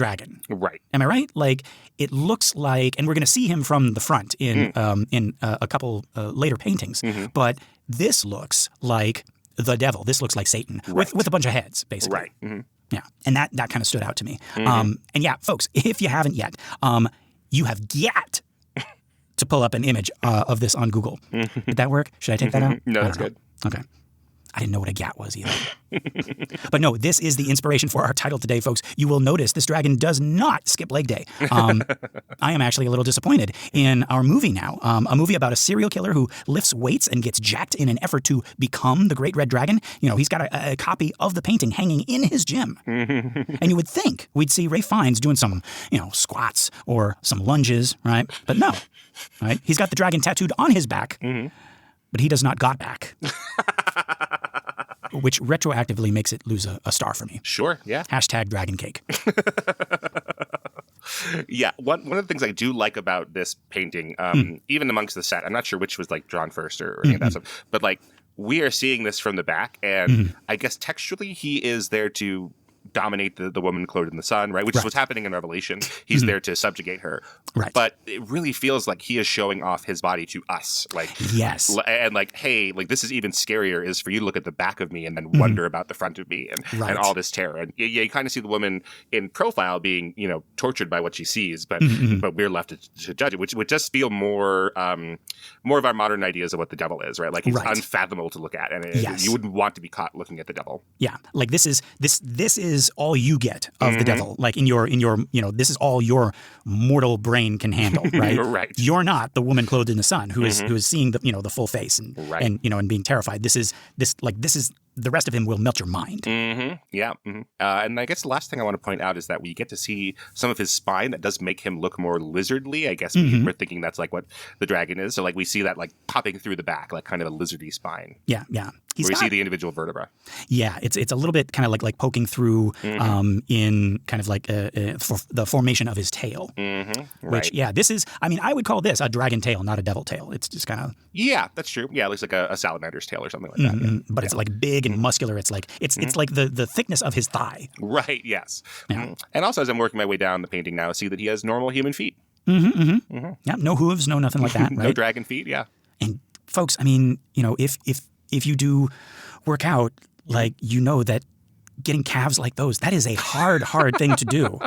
Right. Am I right? Like it looks like, and we're going to see him from the front in a couple later paintings, but this looks like the devil. This looks like Satan with a bunch of heads, basically. Right. Yeah, and that kind of stood out to me. And yeah, folks, if you haven't yet, you have got to pull up an image of this on Google. Did that work? Should I take that out? No, that's good. Okay. I didn't know what a gat was either. But no, this is the inspiration for our title today, folks. You will notice this dragon does not skip leg day. I am actually a little disappointed in our movie now. A movie about a serial killer who lifts weights and gets jacked in an effort to become the Great Red Dragon. He's got a copy of the painting hanging in his gym. And you would think we'd see Ralph Fiennes doing some, squats or some lunges, right? But no, right? He's got the dragon tattooed on his back, but he does not got back. Which retroactively makes it lose a star for me. Sure, yeah. # dragon cake. Yeah, one of the things I do like about this painting, even amongst the set, I'm not sure which was like drawn first or any of that stuff, but like we are seeing this from the back, and I guess textually he is there to dominate the woman clothed in the sun, right? Which is what's happening in Revelation. He's there to subjugate her. Right. But it really feels like he is showing off his body to us. Like, yes. And like, hey, like this is even scarier is for you to look at the back of me and then wonder about the front of me and all this terror. And yeah, you kind of see the woman in profile being, tortured by what she sees, but we're left to judge it, which would just feel more of our modern ideas of what the devil is, right? Like it's unfathomable to look at, and you wouldn't want to be caught looking at the devil. Yeah. Like this is all you get of the devil. Like in your this is all your mortal brain can handle, right? Right. You're not the woman clothed in the sun who is seeing the the full face and being terrified. This is the rest of him will melt your mind. Yeah. And I guess the last thing I want to point out is that we get to see some of his spine that does make him look more lizardly. I guess we're thinking that's like what the dragon is. So like we see that like popping through the back, like kind of a lizardy spine. Yeah. Where we see the individual vertebra. Yeah, it's a little bit kind of like poking through in kind of like for the formation of his tail. Which, this is, I would call this a dragon tail, not a devil tail. It's just kind of... Yeah, that's true. Yeah, it looks like a salamander's tail or something like that. Yeah. But it's like big and muscular. It's like it's like the thickness of his thigh. Right, yes. Yeah. And also as I'm working my way down the painting now, I see that he has normal human feet. Yeah, no hooves, no nothing like that, right? No dragon feet, yeah. And folks, if you do work out, like, that getting calves like those, that is a hard thing to do.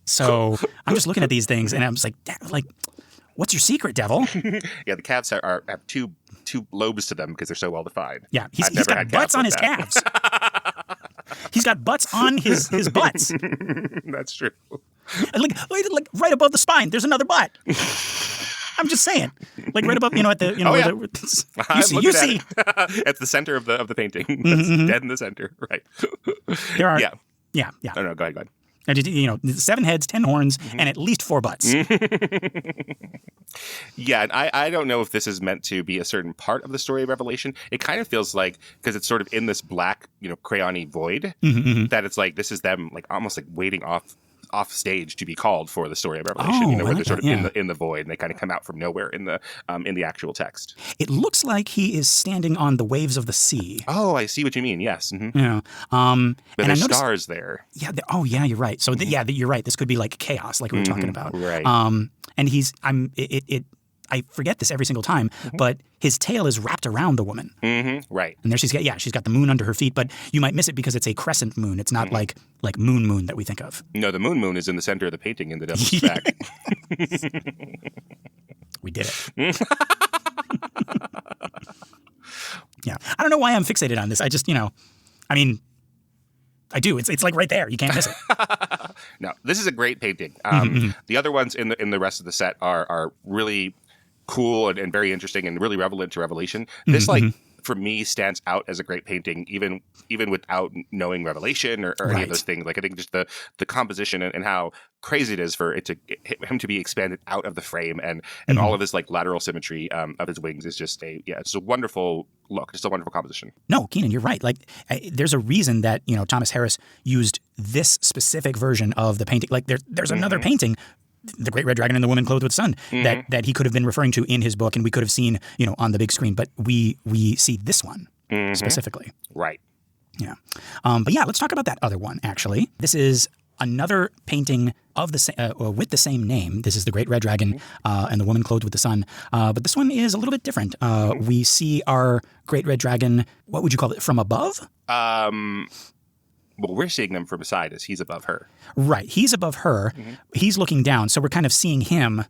So I'm just looking at these things and I'm just like, what's your secret, devil? Yeah, the calves have two lobes to them because they're so well defined. Yeah, he's got butts on his calves. He's got butts on his butts. That's true. And like right above the spine, there's another butt. I'm just saying, like right above, at the, you see, at the center of the painting, that's dead in the center, right? There are, yeah. yeah. Oh, no, go ahead. You know, 7 heads, 10 horns, and at least 4 butts. Yeah, and I don't know if this is meant to be a certain part of the story of Revelation. It kind of feels like, because it's sort of in this black, you know, crayon-y void, that it's like this is them like almost like waiting off stage to be called for the story of Revelation. You know, where they're sort of in the void and they kind of come out from nowhere in the actual text. It looks like he is standing on the waves of the sea. Oh, I see what you mean. Yes. Mm-hmm. Yeah. But there's stars there. Yeah. Yeah, you're right. So you're right. This could be like chaos, like we were talking about. Right. And I forget this every single time, but his tail is wrapped around the woman. Right. And there she's got the moon under her feet, but you might miss it because it's a crescent moon. It's not like moon that we think of. No, the moon is in the center of the painting in the devil's back. We did it. Yeah. I don't know why I'm fixated on this. I just, I do. It's like right there. You can't miss it. No, this is a great painting. The other ones in the rest of the set are really cool and very interesting and really relevant to Revelation. This for me stands out as a great painting, even without knowing Revelation or any of those things. Like I think just the composition and how crazy it is for him to be expanded out of the frame and all of his like lateral symmetry of his wings is just it's a wonderful look, just a wonderful composition. No, Keenan, you're right. Like there's a reason that Thomas Harris used this specific version of the painting. Like there's another painting, The Great Red Dragon and the Woman Clothed with Sun, that he could have been referring to in his book, and we could have seen, on the big screen. But we see this one specifically. Right. Yeah. But yeah, let's talk about that other one, actually. This is another painting of with the same name. This is The Great Red Dragon and the Woman Clothed with the Sun. But this one is a little bit different. We see our Great Red Dragon, what would you call it, from above? Well, we're seeing them from beside as he's above her. Right. He's above her. He's looking down. So we're kind of seeing him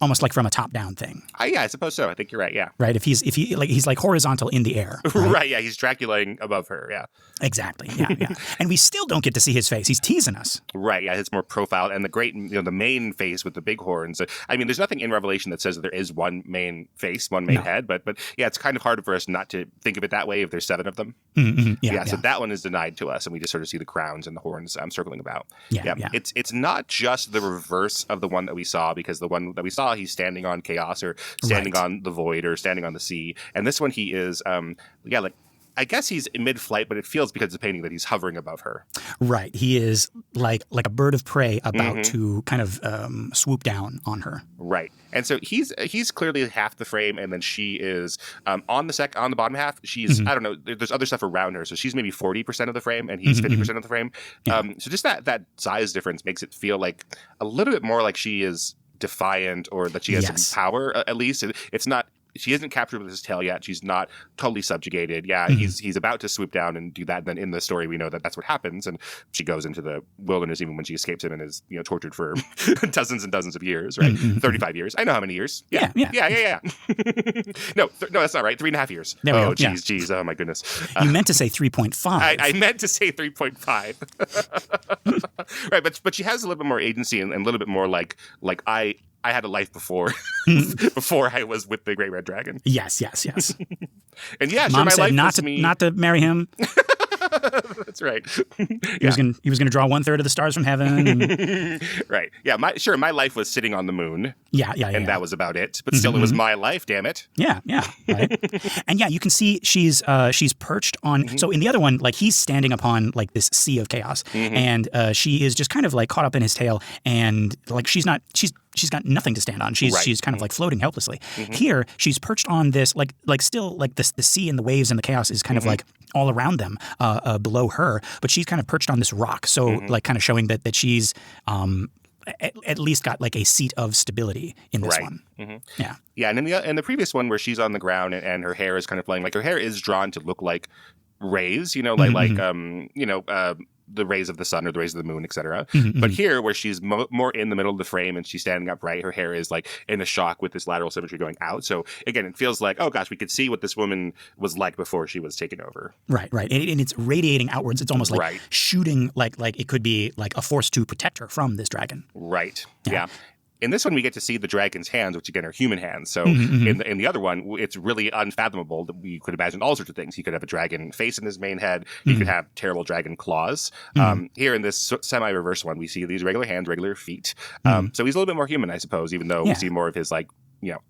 almost like from a top-down thing. Yeah, I suppose so. I think you're right. Yeah. Right. He's like horizontal in the air. Right. Yeah. He's Draculaing above her. Yeah. Exactly. Yeah. And we still don't get to see his face. He's teasing us. Right. Yeah. It's more profiled, and the main face with the big horns. I mean, there's nothing in Revelation that says that there is one main face, one main head, but yeah, it's kind of hard for us not to think of it that way if there's 7 of them. So that one is denied to us, and we just sort of see the crowns and the horns circling about. Yeah. It's not just the reverse of the one that we saw, because the one that we saw, he's standing on chaos or standing on the void or standing on the sea, and this one he is I guess he's in mid-flight, but it feels, because it's a painting, that he's hovering above her. Right. He is like a bird of prey about to kind of swoop down on her. Right. And so he's clearly half the frame, and then she is on the bottom half. She's I don't know. There's other stuff around her, so she's maybe 40% of the frame, and he's 50% of the frame. Yeah. So just that size difference makes it feel like a little bit more like she is defiant, or that she has some power. At least it's not. She isn't captured with his tail yet. She's not totally subjugated. Yeah, he's about to swoop down and do that. And then in the story, we know that that's what happens. And she goes into the wilderness even when she escapes him and is tortured for dozens and dozens of years, right? 35 years. I know how many years. Yeah. No, that's not right. 3.5 years. There we go. Geez. Oh, my goodness. You meant to say 3.5. I meant to say 3.5. Right, but she has a little bit more agency and a little bit more like I had a life before I was with the Great Red Dragon. Yes. And yeah, Mom my said life not to marry him. That's right. He was going to draw 1/3 of the stars from heaven. And... Right. Yeah. My life was sitting on the moon. Yeah. And that was about it. But still, it was my life. Damn it. Yeah. Right. And yeah, you can see she's perched on. So in the other one, like he's standing upon like this sea of chaos, and she is just kind of like caught up in his tail, and like she's got nothing to stand on. She's kind of like floating helplessly. Here, she's perched on this like still like the sea and the waves and the chaos is kind of like all around them below her, but she's kind of perched on this rock. So like kind of showing that she's at least got like a seat of stability in this one. Yeah. And in the previous one where she's on the ground and her hair is kind of flying, like her hair is drawn to look like rays, the rays of the sun or the rays of the moon, etc. But here, where she's more in the middle of the frame and she's standing upright, her hair is like in a shock with this lateral symmetry going out. So again, it feels like, oh gosh, we could see what this woman was like before she was taken over. Right. And it's radiating outwards. It's almost like shooting, like it could be like a force to protect her from this dragon. Right. Yeah. In this one, we get to see the dragon's hands, which again are human hands. So in the other one, it's really unfathomable that we could imagine all sorts of things. He could have a dragon face in his main head. He could have terrible dragon claws. Here in this semi-reverse one, we see these regular hands, regular feet. So he's a little bit more human, I suppose, even though we see more of his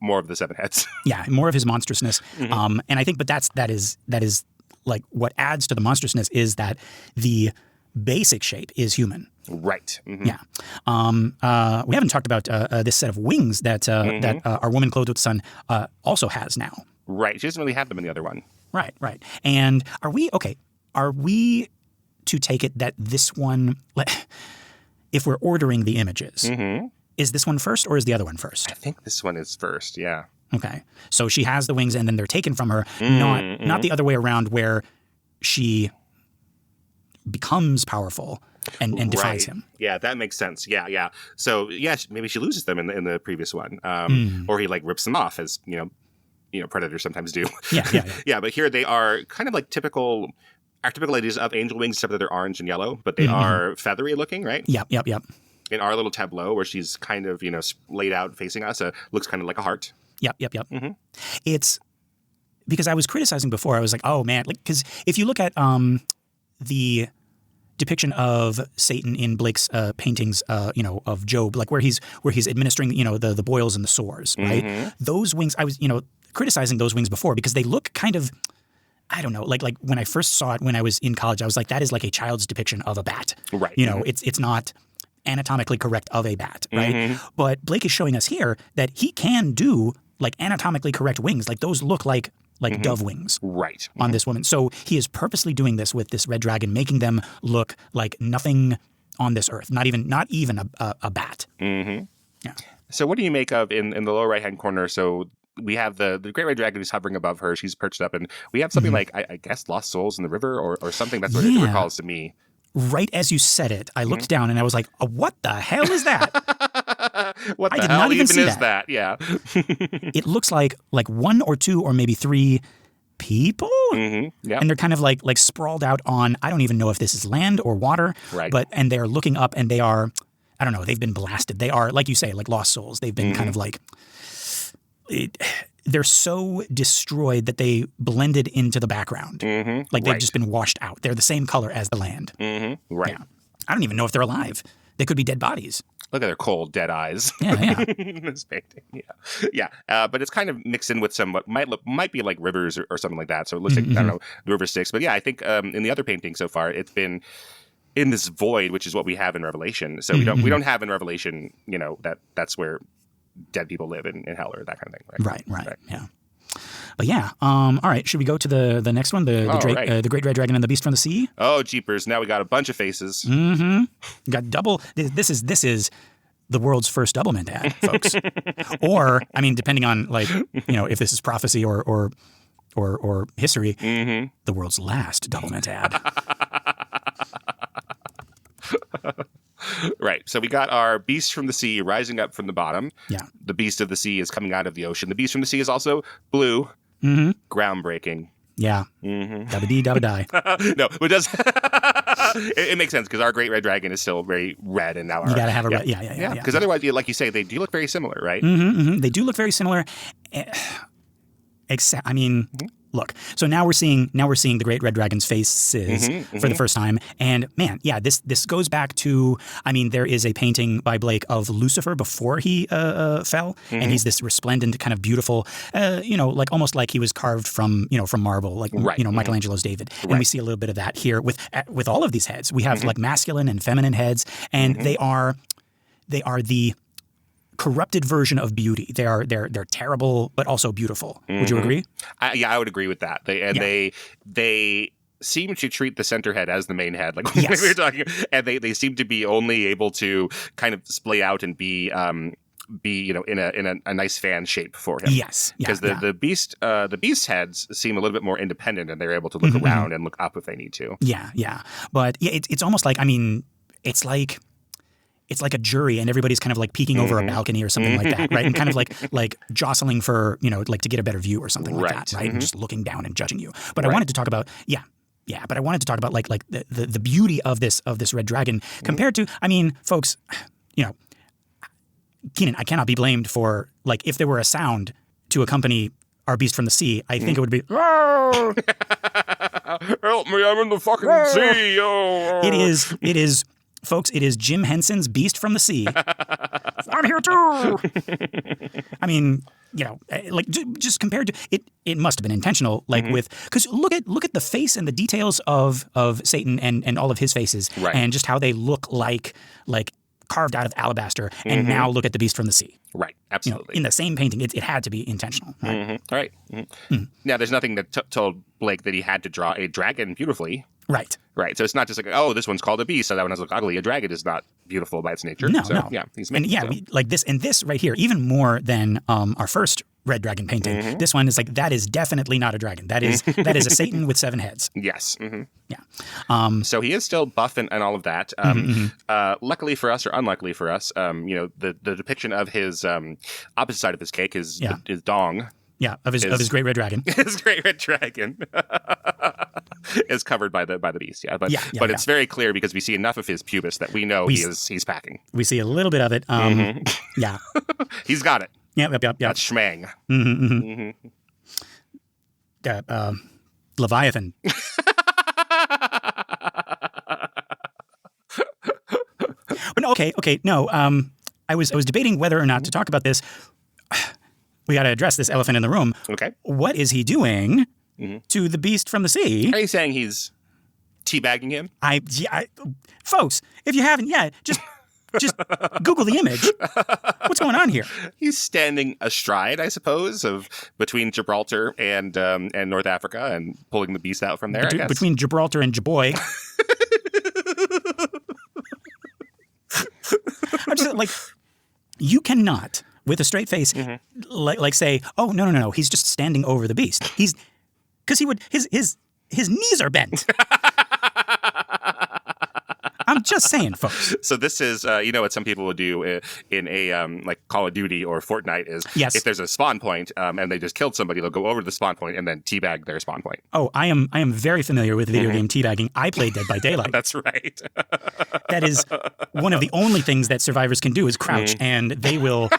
more of the 7 heads. Yeah, more of his monstrousness. And I think, but that is like what adds to the monstrousness is that the basic shape is human. Right. Yeah. We haven't talked about this set of wings that our woman clothed with the sun also has now. Right. She doesn't really have them in the other one. Right. And are we to take it that this one, if we're ordering the images, is this one first or is the other one first? I think this one is first. Yeah. Okay. So she has the wings and then they're taken from her, not the other way around where she becomes powerful and defies him. Yeah, that makes sense. Yeah. So maybe she loses them in the previous one, or he like rips them off as predators sometimes do. Yeah. But here they are kind of like typical ideas of angel wings, except that they're orange and yellow, but they are feathery looking, right? Yep. In our little tableau where she's kind of laid out facing us, looks kind of like a heart. Yep. It's because I was criticizing before. I was like, oh man, because if you look at the depiction of Satan in Blake's paintings, of Job, like where he's administering, the boils and the sores, right? Those wings, I was, criticizing those wings before because they look kind of, I don't know, like when I first saw it when I was in college, I was like, that is like a child's depiction of a bat, right? It's not anatomically correct of a bat, right? But Blake is showing us here that he can do like anatomically correct wings, like those look like dove wings on this woman. So he is purposely doing this with this red dragon, making them look like nothing on this earth, not even a bat. Yeah. So what do you make of in the lower right-hand corner? So we have the great red dragon who's hovering above her. She's perched up, and we have something like, I guess, lost souls in the river or something. That's what it recalls to me. Right as you said it, I looked down and I was like, oh, what the hell is that? What the hell even is that? Yeah. It looks like 1 or 2 or maybe 3 people. Yeah. And they're kind of like sprawled out on, I don't even know if this is land or water. Right. And they're looking up and they are, I don't know, they've been blasted. They are, like you say, like lost souls. They've been kind of like, they're so destroyed that they blended into the background. Like they've just been washed out. They're the same color as the land. Right. Yeah. I don't even know if they're alive. They could be dead bodies. Look at their cold, dead eyes. Yeah. This painting. Yeah. But it's kind of mixed in with some what might be like rivers or something like that. So it looks like, I don't know, the river Styx. But yeah, I think in the other painting so far, it's been in this void, which is what we have in Revelation. So we don't have in Revelation, that's where dead people live in hell or that kind of thing. Right. Yeah. But yeah, all right. Should we go to the next one, the Great Red Dragon and the Beast from the Sea? Oh, jeepers! Now we got a bunch of faces. We got double. This is the world's first doublemint ad, folks. Or I mean, depending on if this is prophecy or history, the world's last doublemint ad. Right. So we got our beast from the sea rising up from the bottom. Yeah. The beast of the sea is coming out of the ocean. The beast from the sea is also blue. Groundbreaking. Yeah. Dabba-dee, dabba-die. No, but it does. It makes sense because our great red dragon is still very red, and now you gotta have a red. Yeah. Because otherwise, like you say, they do look very similar, right? They do look very similar. Except, I mean. Look, so now we're seeing the great red dragon's faces for the first time, and man, yeah, this goes back to, I mean, there is a painting by Blake of Lucifer before he fell, and he's this resplendent, kind of beautiful, like almost like he was carved from marble, like Michelangelo's David, and we see a little bit of that here with all of these heads. We have like masculine and feminine heads, and they are the corrupted version of beauty. They're terrible, but also beautiful. Would you agree? I would agree with that. They seem to treat the center head as the main head, like we were talking, and they seem to be only able to kind of splay out and be in a nice fan shape for him. Yes, because the beast heads seem a little bit more independent, and they're able to look around and look up if they need to. Yeah. But it's almost like, I mean, it's like a jury and everybody's kind of like peeking over a balcony or something like that, right? And kind of like jostling for, like to get a better view or something like that, right? And just looking down and judging you. But I wanted to talk about, but I wanted to talk about like the beauty of this red dragon compared to, I mean, folks, Keenan, I cannot be blamed for, like, if there were a sound to accompany our beast from the sea, I think it would be, help me, I'm in the fucking sea. It is, folks, it is Jim Henson's Beast from the Sea. I'm here too. I mean, like just compared to it must have been intentional, like because look at the face and the details of Satan and all of his faces, and just how they look like carved out of alabaster, and now look at the Beast from the Sea. Right, absolutely. In the same painting, it had to be intentional. Right. Right. Now, there's nothing that told Blake that he had to draw a dragon beautifully. Right. Right. So it's not just like, oh, this one's called a beast, so that one has look ugly. A dragon is not beautiful by its nature. No, so, no. Yeah, he's making like this, and this right here, even more than our first red dragon painting. This one is like, that is definitely not a dragon. That is a Satan with 7 heads. Yes. Yeah. So he is still buff and all of that. Luckily for us, or unluckily for us, the depiction of his opposite side of his cake is dong. Yeah, of his great red dragon. His great red dragon is covered by the beast. Yeah, but it's very clear because we see enough of his pubis that we know he's packing. We see a little bit of it. Yeah, he's got it. Yep. That's schmang. Leviathan. But no, okay. No, I was debating whether or not to talk about this. We got to address this elephant in the room. Okay. What is he doing to the beast from the sea? Are you saying he's teabagging him? Folks, if you haven't yet, just Google the image. What's going on here? He's standing astride, I suppose, of between Gibraltar and North Africa, and pulling the beast out from there. I guess. Between Gibraltar and Jaboy. I'm just like, you cannot, with a straight face, like say, oh no, he's just standing over the beast. Because he would his knees are bent. I'm just saying, folks. So this is, what some people would do in a like Call of Duty or Fortnite is, if there's a spawn point and they just killed somebody, they'll go over to the spawn point and then teabag their spawn point. Oh, I am very familiar with video game teabagging. I played Dead by Daylight. That's right. That is one of the only things that survivors can do is crouch, and they will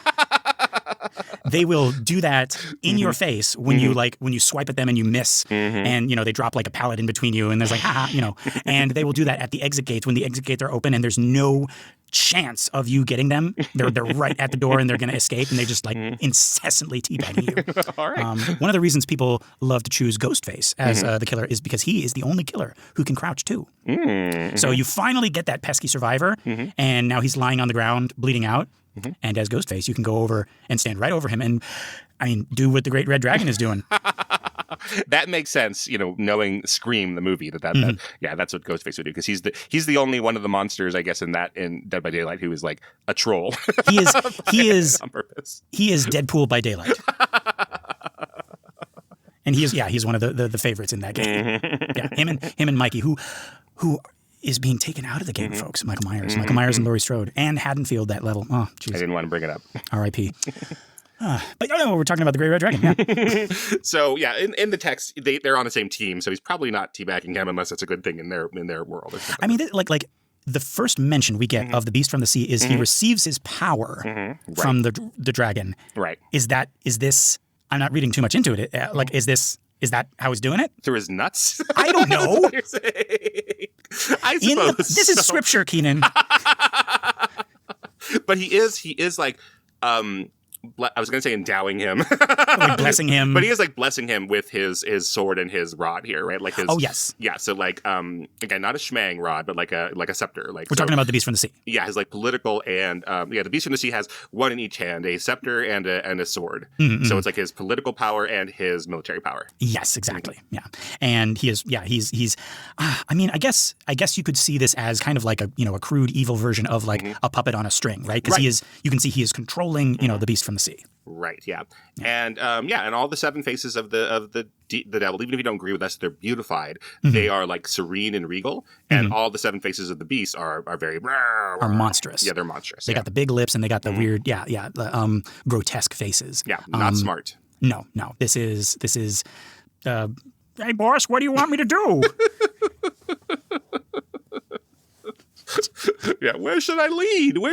do that in your face when you swipe at them and you miss, and they drop like a pallet in between you, and there's like and they will do that at the exit gates when the exit gates are open and there's no chance of you getting them. They're right at the door and they're going to escape, and they just like incessantly teabagging you. All right. One of the reasons people love to choose Ghostface as the killer is because he is the only killer who can crouch too. So you finally get that pesky survivor, and now he's lying on the ground bleeding out. And as Ghostface, you can go over and stand right over him and, do what the Great Red Dragon is doing. That makes sense, knowing Scream, the movie, that's what Ghostface would do, because he's the only one of the monsters, I guess, in Dead by Daylight who is like a troll. He is on purpose. He is Deadpool by daylight. And he's one of the favorites in that game. Yeah, him and Mikey, who is being taken out of the game, folks. Michael Myers and Laurie Strode, and Haddonfield, that level. Oh, jeez. I didn't want to bring it up. R.I.P. But we're talking about the Great Red Dragon. Yeah. So in the text, they're on the same team, so he's probably not teabagging him unless it's a good thing in their world. Like the first mention we get of the Beast from the Sea is he receives his power from the dragon. Right. Is this? I'm not reading too much into it. Is that how he's doing it? Through his nuts? I don't know. I suppose this is scripture, Keenan. But he is like, I was going to say endowing him. Like blessing him. But he is like blessing him with his sword and his rod here, right? Like his. Oh, yes. Yeah, so like, again, not a schmang rod, but like a scepter. Like we're talking about the Beast from the Sea. Yeah, his like political and, the Beast from the Sea has one in each hand, a scepter and a sword. So it's like his political power and his military power. Yes, exactly. Yeah. And he's I guess you could see this as kind of like a crude evil version of like a puppet on a string, right? Because you can see he is controlling, the Beast from the Sea. Right. Yeah. And and all the 7 faces of the devil, even if you don't agree with us, they're beautified. They are like serene and regal, and all the 7 faces of the beast are very are monstrous. Yeah, they're monstrous. They got the big lips and they got the weird, the grotesque faces. Yeah, not smart. No. This is. Hey, boss, what do you want me to do? Yeah, where should I lead? Who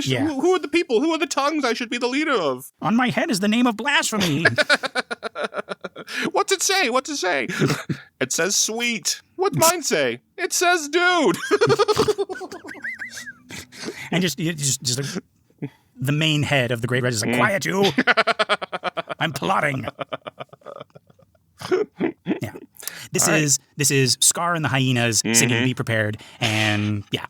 are the people? Who are the tongues I should be the leader of? On my head is the name of blasphemy. What's it say? What's it say? It says sweet. What's mine say? It says dude. And just the main head of the Great Red is like, quiet you. I'm plotting. Yeah. This is Scar and the Hyenas singing Be Prepared. And yeah.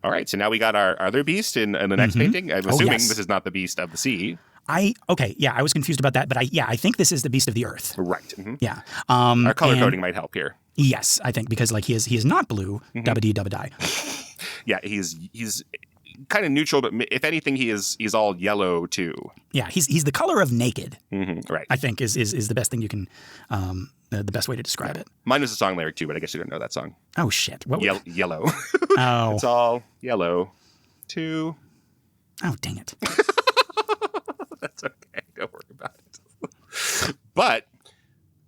All right. So now we got our other beast in the next painting. I'm assuming this is not the beast of the sea. I was confused about that, but I think this is the beast of the earth. Right. Mm-hmm. Yeah. Our color coding might help here. Yes, I think because like he is not blue. Dubba-dee, dubba-die. Yeah, he's kind of neutral, but if anything, he's all yellow too. Yeah, he's the color of naked. Right. I think is the best thing you can, the best way to describe it. Mine was a song lyric too, but I guess you don't know that song. Oh shit! What? Yellow. Oh, it's all yellow too. Oh dang it! That's okay. Don't worry about it. But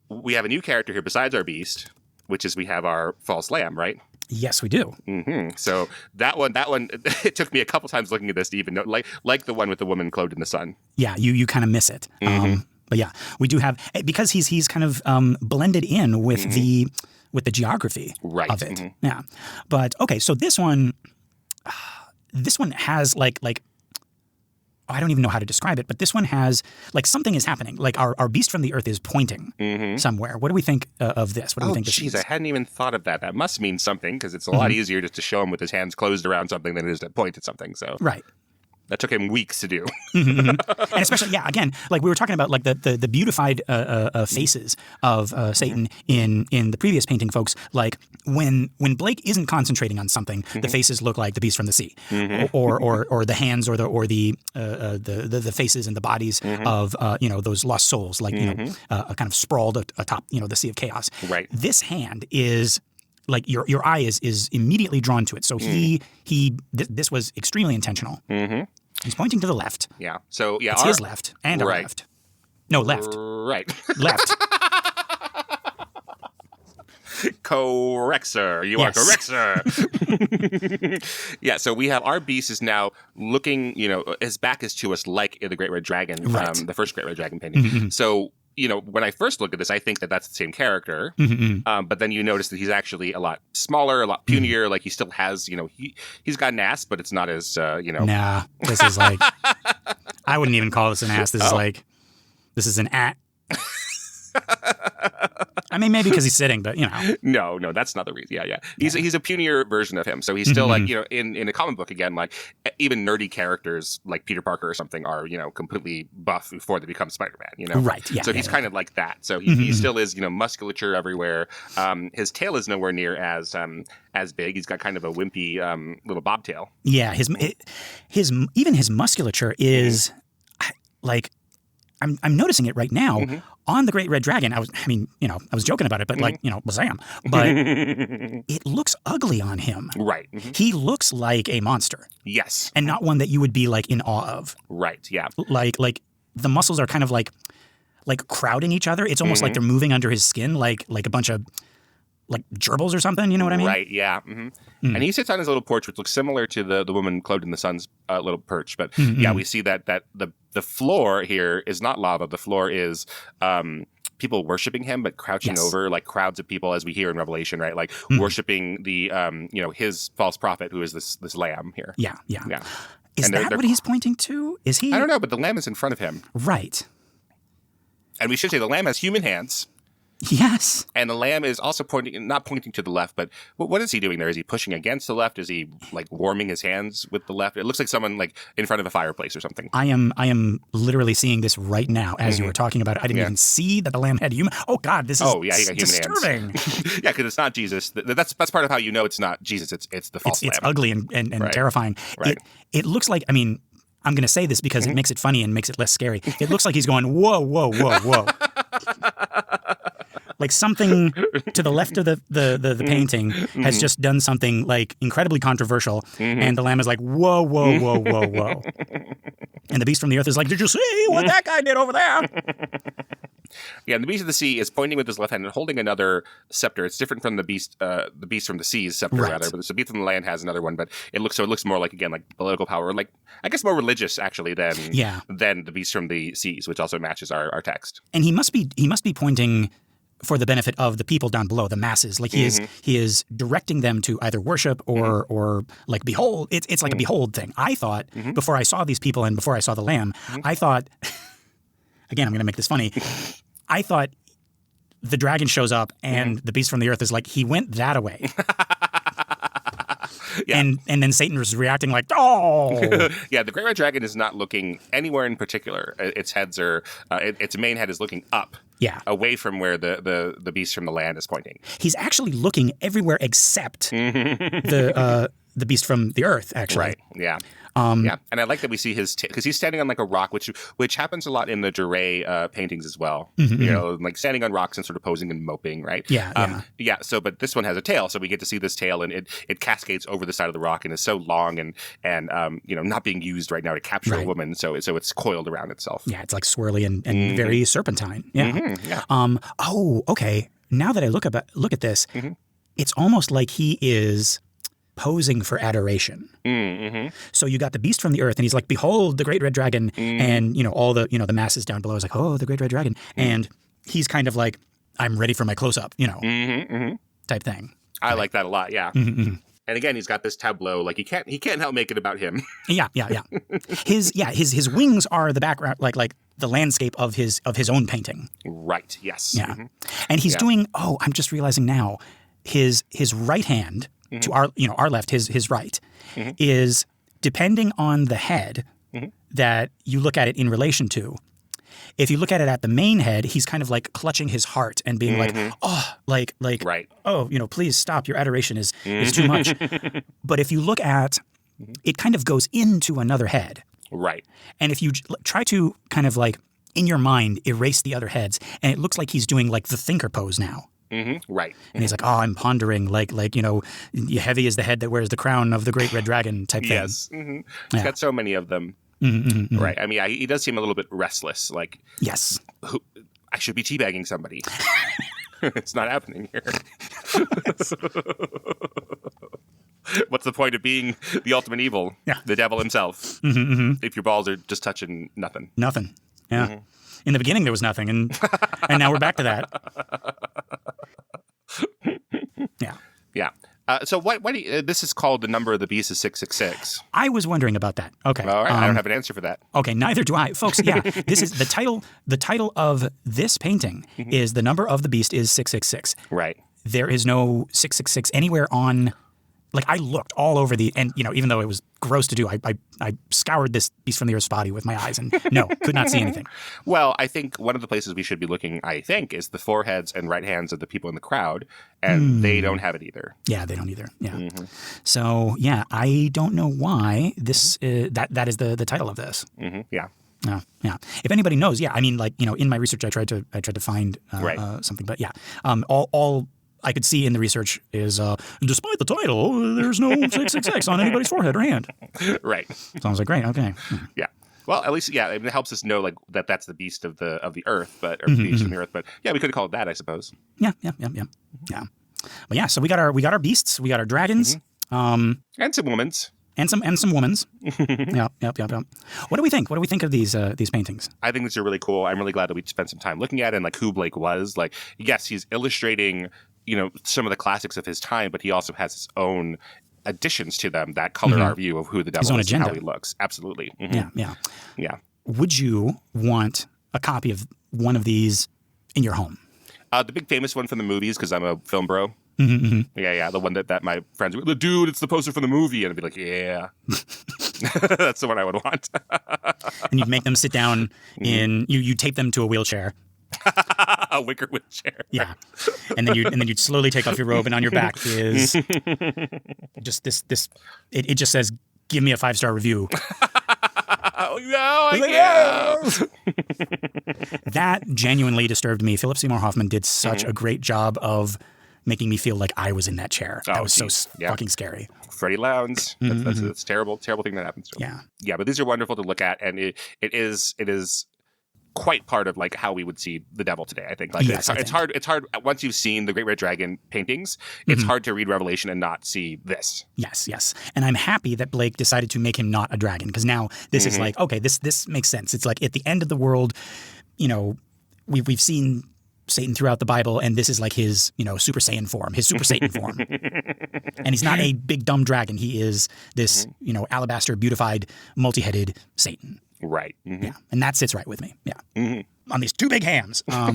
we have a new character here besides our beast, which is we have our false lamb, right? Yes, we do. So that one, it took me a couple times looking at this to even know, like the one with the woman clothed in the sun. Yeah, you kind of miss it. But yeah, we do have, because he's kind of blended in with the geography of it. Yeah, but okay, so this one has like. I don't even know how to describe it, but this one has, like, something is happening. Like, our beast from the earth is pointing somewhere. What do we think of this? What do we think this is? I hadn't even thought of that. That must mean something, because it's a lot easier just to show him with his hands closed around something than it is to point at something. So right. That took him weeks to do. And especially, yeah, again, like we were talking about, like the beautified faces of Satan in the previous painting, folks. Like when Blake isn't concentrating on something, the faces look like the beast from the sea, or the hands, or the faces and the bodies of those lost souls, like kind of sprawled atop the sea of chaos. Right. This hand is. Like your eye is immediately drawn to it. So this was extremely intentional. He's pointing to the left. Yeah. So yeah, it's his left and our left. No, left. Right. Left. Correct, sir. You are correct, sir. Yeah. So we have our beast is now looking. His back is to us, like the Great Red Dragon, the first Great Red Dragon painting. So. When I first look at this, I think that that's the same character. But then you notice that he's actually a lot smaller, a lot punier. Like he still has, he's got an ass, but it's not as, Nah, this is like, I wouldn't even call this an ass. This is like, this is an at. I mean, maybe because he's sitting, but No, that's not the reason. Yeah. He's a punier version of him. So he's still like, in a comic book again, like even nerdy characters like Peter Parker or something are, completely buff before they become Spider-Man, Right. Yeah. So he's kind of like that. So he still is, musculature everywhere. His tail is nowhere near as big. He's got kind of a wimpy little bobtail. Yeah. Even his musculature is like, I'm noticing it right now. On the Great Red Dragon, I was joking about it, but BAZAM. But it looks ugly on him. Right. He looks like a monster. Yes. And not one that you would be like in awe of. Right. Yeah. Like the muscles are kind of like crowding each other. It's almost like they're moving under his skin, like a bunch of like gerbils or something. You know what I mean? Right. Yeah. And he sits on his little porch, which looks similar to the woman clothed in the sun's little perch. But yeah, we see that the floor here is not lava. The floor is people worshiping him, but crouching over, like crowds of people, as we hear in Revelation, right? Like worshiping the his false prophet, who is this lamb here. Yeah. Is that what he's pointing to? Is he? I don't know, but the lamb is in front of him. Right. And we should say the lamb has human hands. Yes. And the lamb is also not pointing to the left, but what is he doing there? Is he pushing against the left? Is he like warming his hands with the left? It looks like someone like in front of a fireplace or something. I am literally seeing this right now as you were talking about it. I didn't even see that the lamb had human. Oh God, this is he got disturbing. Yeah, because it's not Jesus. That's part of how you know it's not Jesus. It's the false lamb. It's ugly and right. terrifying. Right. It looks like, I mean, I'm going to say this because it makes it funny and makes it less scary. It looks like he's going, whoa, whoa, whoa, whoa. Like something to the left of the painting has just done something like incredibly controversial, and the lamb is like, whoa, whoa, whoa, whoa, whoa. And the beast from the earth is like, did you see what that guy did over there? Yeah, and the beast of the sea is pointing with his left hand and holding another scepter. It's different from the beast from the sea's scepter, rather. But the beast from the land has another one, but it looks more like, again, like political power, like I guess more religious actually than the beast from the seas, which also matches our text. And he must be pointing for the benefit of the people down below, the masses. Like he is directing them to either worship or like behold. It's like a behold thing. I thought before I saw these people and before I saw the lamb, I thought, again, I'm going to make this funny. I thought the dragon shows up and the beast from the earth is like, he went that away. And then Satan was reacting like, oh. Yeah, the great red dragon is not looking anywhere in particular. Its heads are, its main head is looking up. Yeah. Away from where the beast from the land is pointing. He's actually looking everywhere except the beast from the earth, actually. Right, yeah. And I like that we see his because he's standing on like a rock, which happens a lot in the Duray paintings as well. You know, like standing on rocks and sort of posing and moping, right? Yeah. So, but this one has a tail, so we get to see this tail, and it cascades over the side of the rock and is so long and you know, not being used right now to capture a woman, so it's coiled around itself. Yeah, it's like swirly and very serpentine. Yeah. Oh, okay. Now that I look at this, it's almost like he is posing for adoration. So you got the beast from the earth, and he's like, "Behold, the great red dragon," and you know all the the masses down below is like, "Oh, the great red dragon," and he's kind of like, "I'm ready for my close up," you know, type thing. I like that a lot. Yeah. And again, he's got this tableau. Like he can't help make it about him. Yeah. His wings are the background, like the landscape of his own painting. Right. Yes. Yeah. And he's doing. Oh, I'm just realizing now, his right hand. To our left, his right, is depending on the head that you look at it in relation to. If you look at it at the main head, he's kind of like clutching his heart and being like, oh, like, right. Oh, please stop. Your adoration is too much. But if you look at, it kind of goes into another head. Right. And if you try to kind of like in your mind erase the other heads, and it looks like he's doing like the thinker pose now. Right. And he's like, oh, I'm pondering, like heavy is the head that wears the crown of the great red dragon type thing. Yes. He's got so many of them. Right. I mean, he does seem a little bit restless. Like, yes, I should be teabagging somebody. It's not happening here. What's the point of being the ultimate evil? Yeah. The devil himself. If your balls are just touching nothing. Nothing. Yeah. In the beginning, there was nothing, and now we're back to that. Yeah. So what do you, this is called the number of the beast is 666. I was wondering about that. Okay. All right. I don't have an answer for that. Okay. Neither do I, folks. Yeah. This is the title. The title of this painting is the number of the beast is 666. Right. There is no 666 anywhere on. Like I looked all over and even though it was gross to do, I scoured this beast from the earth's body with my eyes and no, could not see anything. Well, I think one of the places we should be looking, is the foreheads and right hands of the people in the crowd, and they don't have it either. Yeah, they don't either. Yeah. So yeah, I don't know why this that is the title of this. Yeah. Yeah. If anybody knows, I mean, like in my research, I tried to find something, but all I could see in the research is, despite the title, there's no 666 on anybody's forehead or hand. Right. So I was like, great, okay. Yeah. Well, at least, it helps us know like that's the beast of the earth, or the beast of the earth. But yeah, we could call it that, I suppose. Yeah. But yeah, so we got our beasts, we got our dragons, and some womans. And some womans. Yep. What do we think? What do we think of these paintings? I think these are really cool. I'm really glad that we spent some time looking at it and like who Blake was. Like, yes, he's illustrating some of the classics of his time, but he also has his own additions to them that color our view of who the devil is and how he looks. Absolutely. Yeah. Would you want a copy of one of these in your home? The big famous one from the movies, because I'm a film bro. Yeah. The one that my friends were, dude, it's the poster from the movie. And I'd be like, yeah. That's the one I would want. And you'd make them sit down you tape them to a wheelchair. A wicker wheelchair. Yeah. And then you'd slowly take off your robe, and on your back is just this it just says, give me a 5-star review. Oh, no, I can't. That genuinely disturbed me. Philip Seymour Hoffman did such a great job of making me feel like I was in that chair. That was so fucking scary. Freddie Lowndes. That's a terrible thing that happens to him. Yeah. But these are wonderful to look at, and it is quite part of like how we would see the devil today. I think like Yes, it's hard once you've seen the Great Red Dragon paintings, it's hard to read Revelation and not see this. Yes. And I'm happy that Blake decided to make him not a dragon, because now this is like, okay, this makes sense. It's like at the end of the world, you know, we've seen Satan throughout the Bible, and this is like his, you know, Super Saiyan form, his Super Satan form. And he's not a big dumb dragon. He is this, you know, alabaster beautified multi-headed Satan. Right. Yeah. And that sits right with me. Yeah. On these two big hams. No.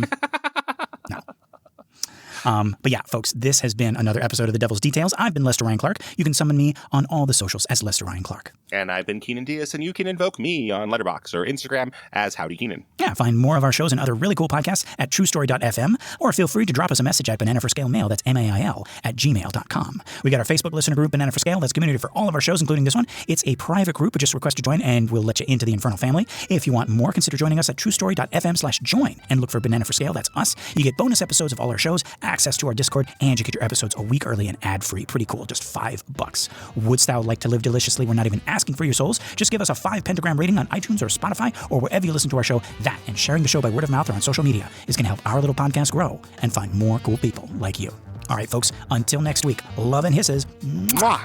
But yeah, folks, this has been another episode of The Devil's Details. I've been Lester Ryan Clark. You can summon me on all the socials as Lester Ryan Clark. And I've been Keenan Diaz, and you can invoke me on Letterboxd or Instagram as Howdy Keenan. Yeah, find more of our shows and other really cool podcasts at truestory.fm, or feel free to drop us a message at Banana for Scale Mail, that's MAIL, @gmail.com. We got our Facebook listener group, Banana for Scale. That's community for all of our shows, including this one. It's a private group, but just request to join, and we'll let you into the Infernal family. If you want more, consider joining us at truestory.fm/join, and look for Banana for Scale. That's us. You get bonus episodes of all our shows, access to our Discord, and you get your episodes a week early and ad-free. Pretty cool, just $5. Wouldst thou like to live deliciously? We're not even asking for your souls. Just give us a 5 pentagram rating on iTunes or Spotify or wherever you listen to our show. That and sharing the show by word of mouth or on social media is going to help our little podcast grow and find more cool people like you. All right, folks, until next week, love and hisses. Mwah!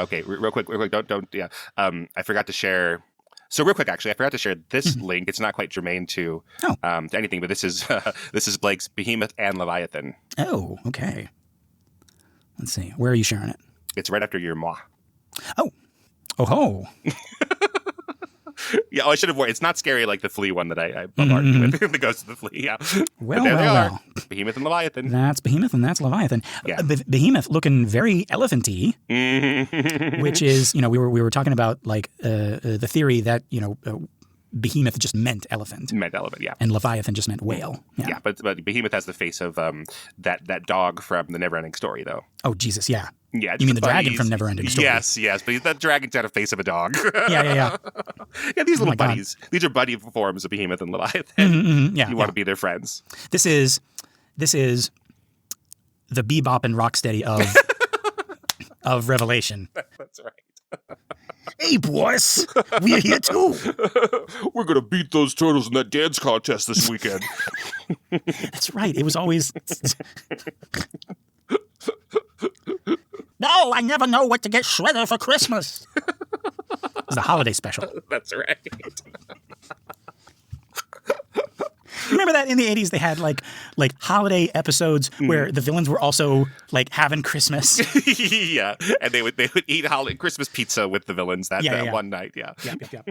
Okay, real quick, don't. Yeah, I forgot to share. So real quick, actually, I forgot to share this link. It's not quite germane to anything, but this is Blake's Behemoth and Leviathan. Oh, okay. Let's see. Where are you sharing it? It's right after your moi. Oh ho. Yeah, I should have warned. It's not scary like the Flea one that I bombarded you with. The Ghost of the Flea. Yeah. Well. Behemoth and Leviathan. That's Behemoth and that's Leviathan. Yeah. Behemoth looking very elephant-y, which is, you know, we were talking about like the theory that, you know, Behemoth just meant elephant. Meant elephant, yeah. And Leviathan just meant whale. Yeah, but Behemoth has the face of that dog from the Neverending Story, though. Oh, Jesus, yeah. Yeah, you mean the dragon from Neverending Story? Yes, but that dragon's got a face of a dog. Yeah. Yeah, these little buddies. God. These are buddy forms of Behemoth and Leviathan. Yeah, you want to be their friends. This is the bebop and rocksteady of Revelation. That's right. Hey, boys, we're here too. We're going to beat those turtles in that dance contest this weekend. That's right. It was always... No, I never know what to get Shredder for Christmas. It's the holiday special. That's right. Remember that in the 80s they had like holiday episodes where the villains were also like having Christmas? Yeah, and they would eat Christmas pizza with the villains that one night. Yeah. Yep.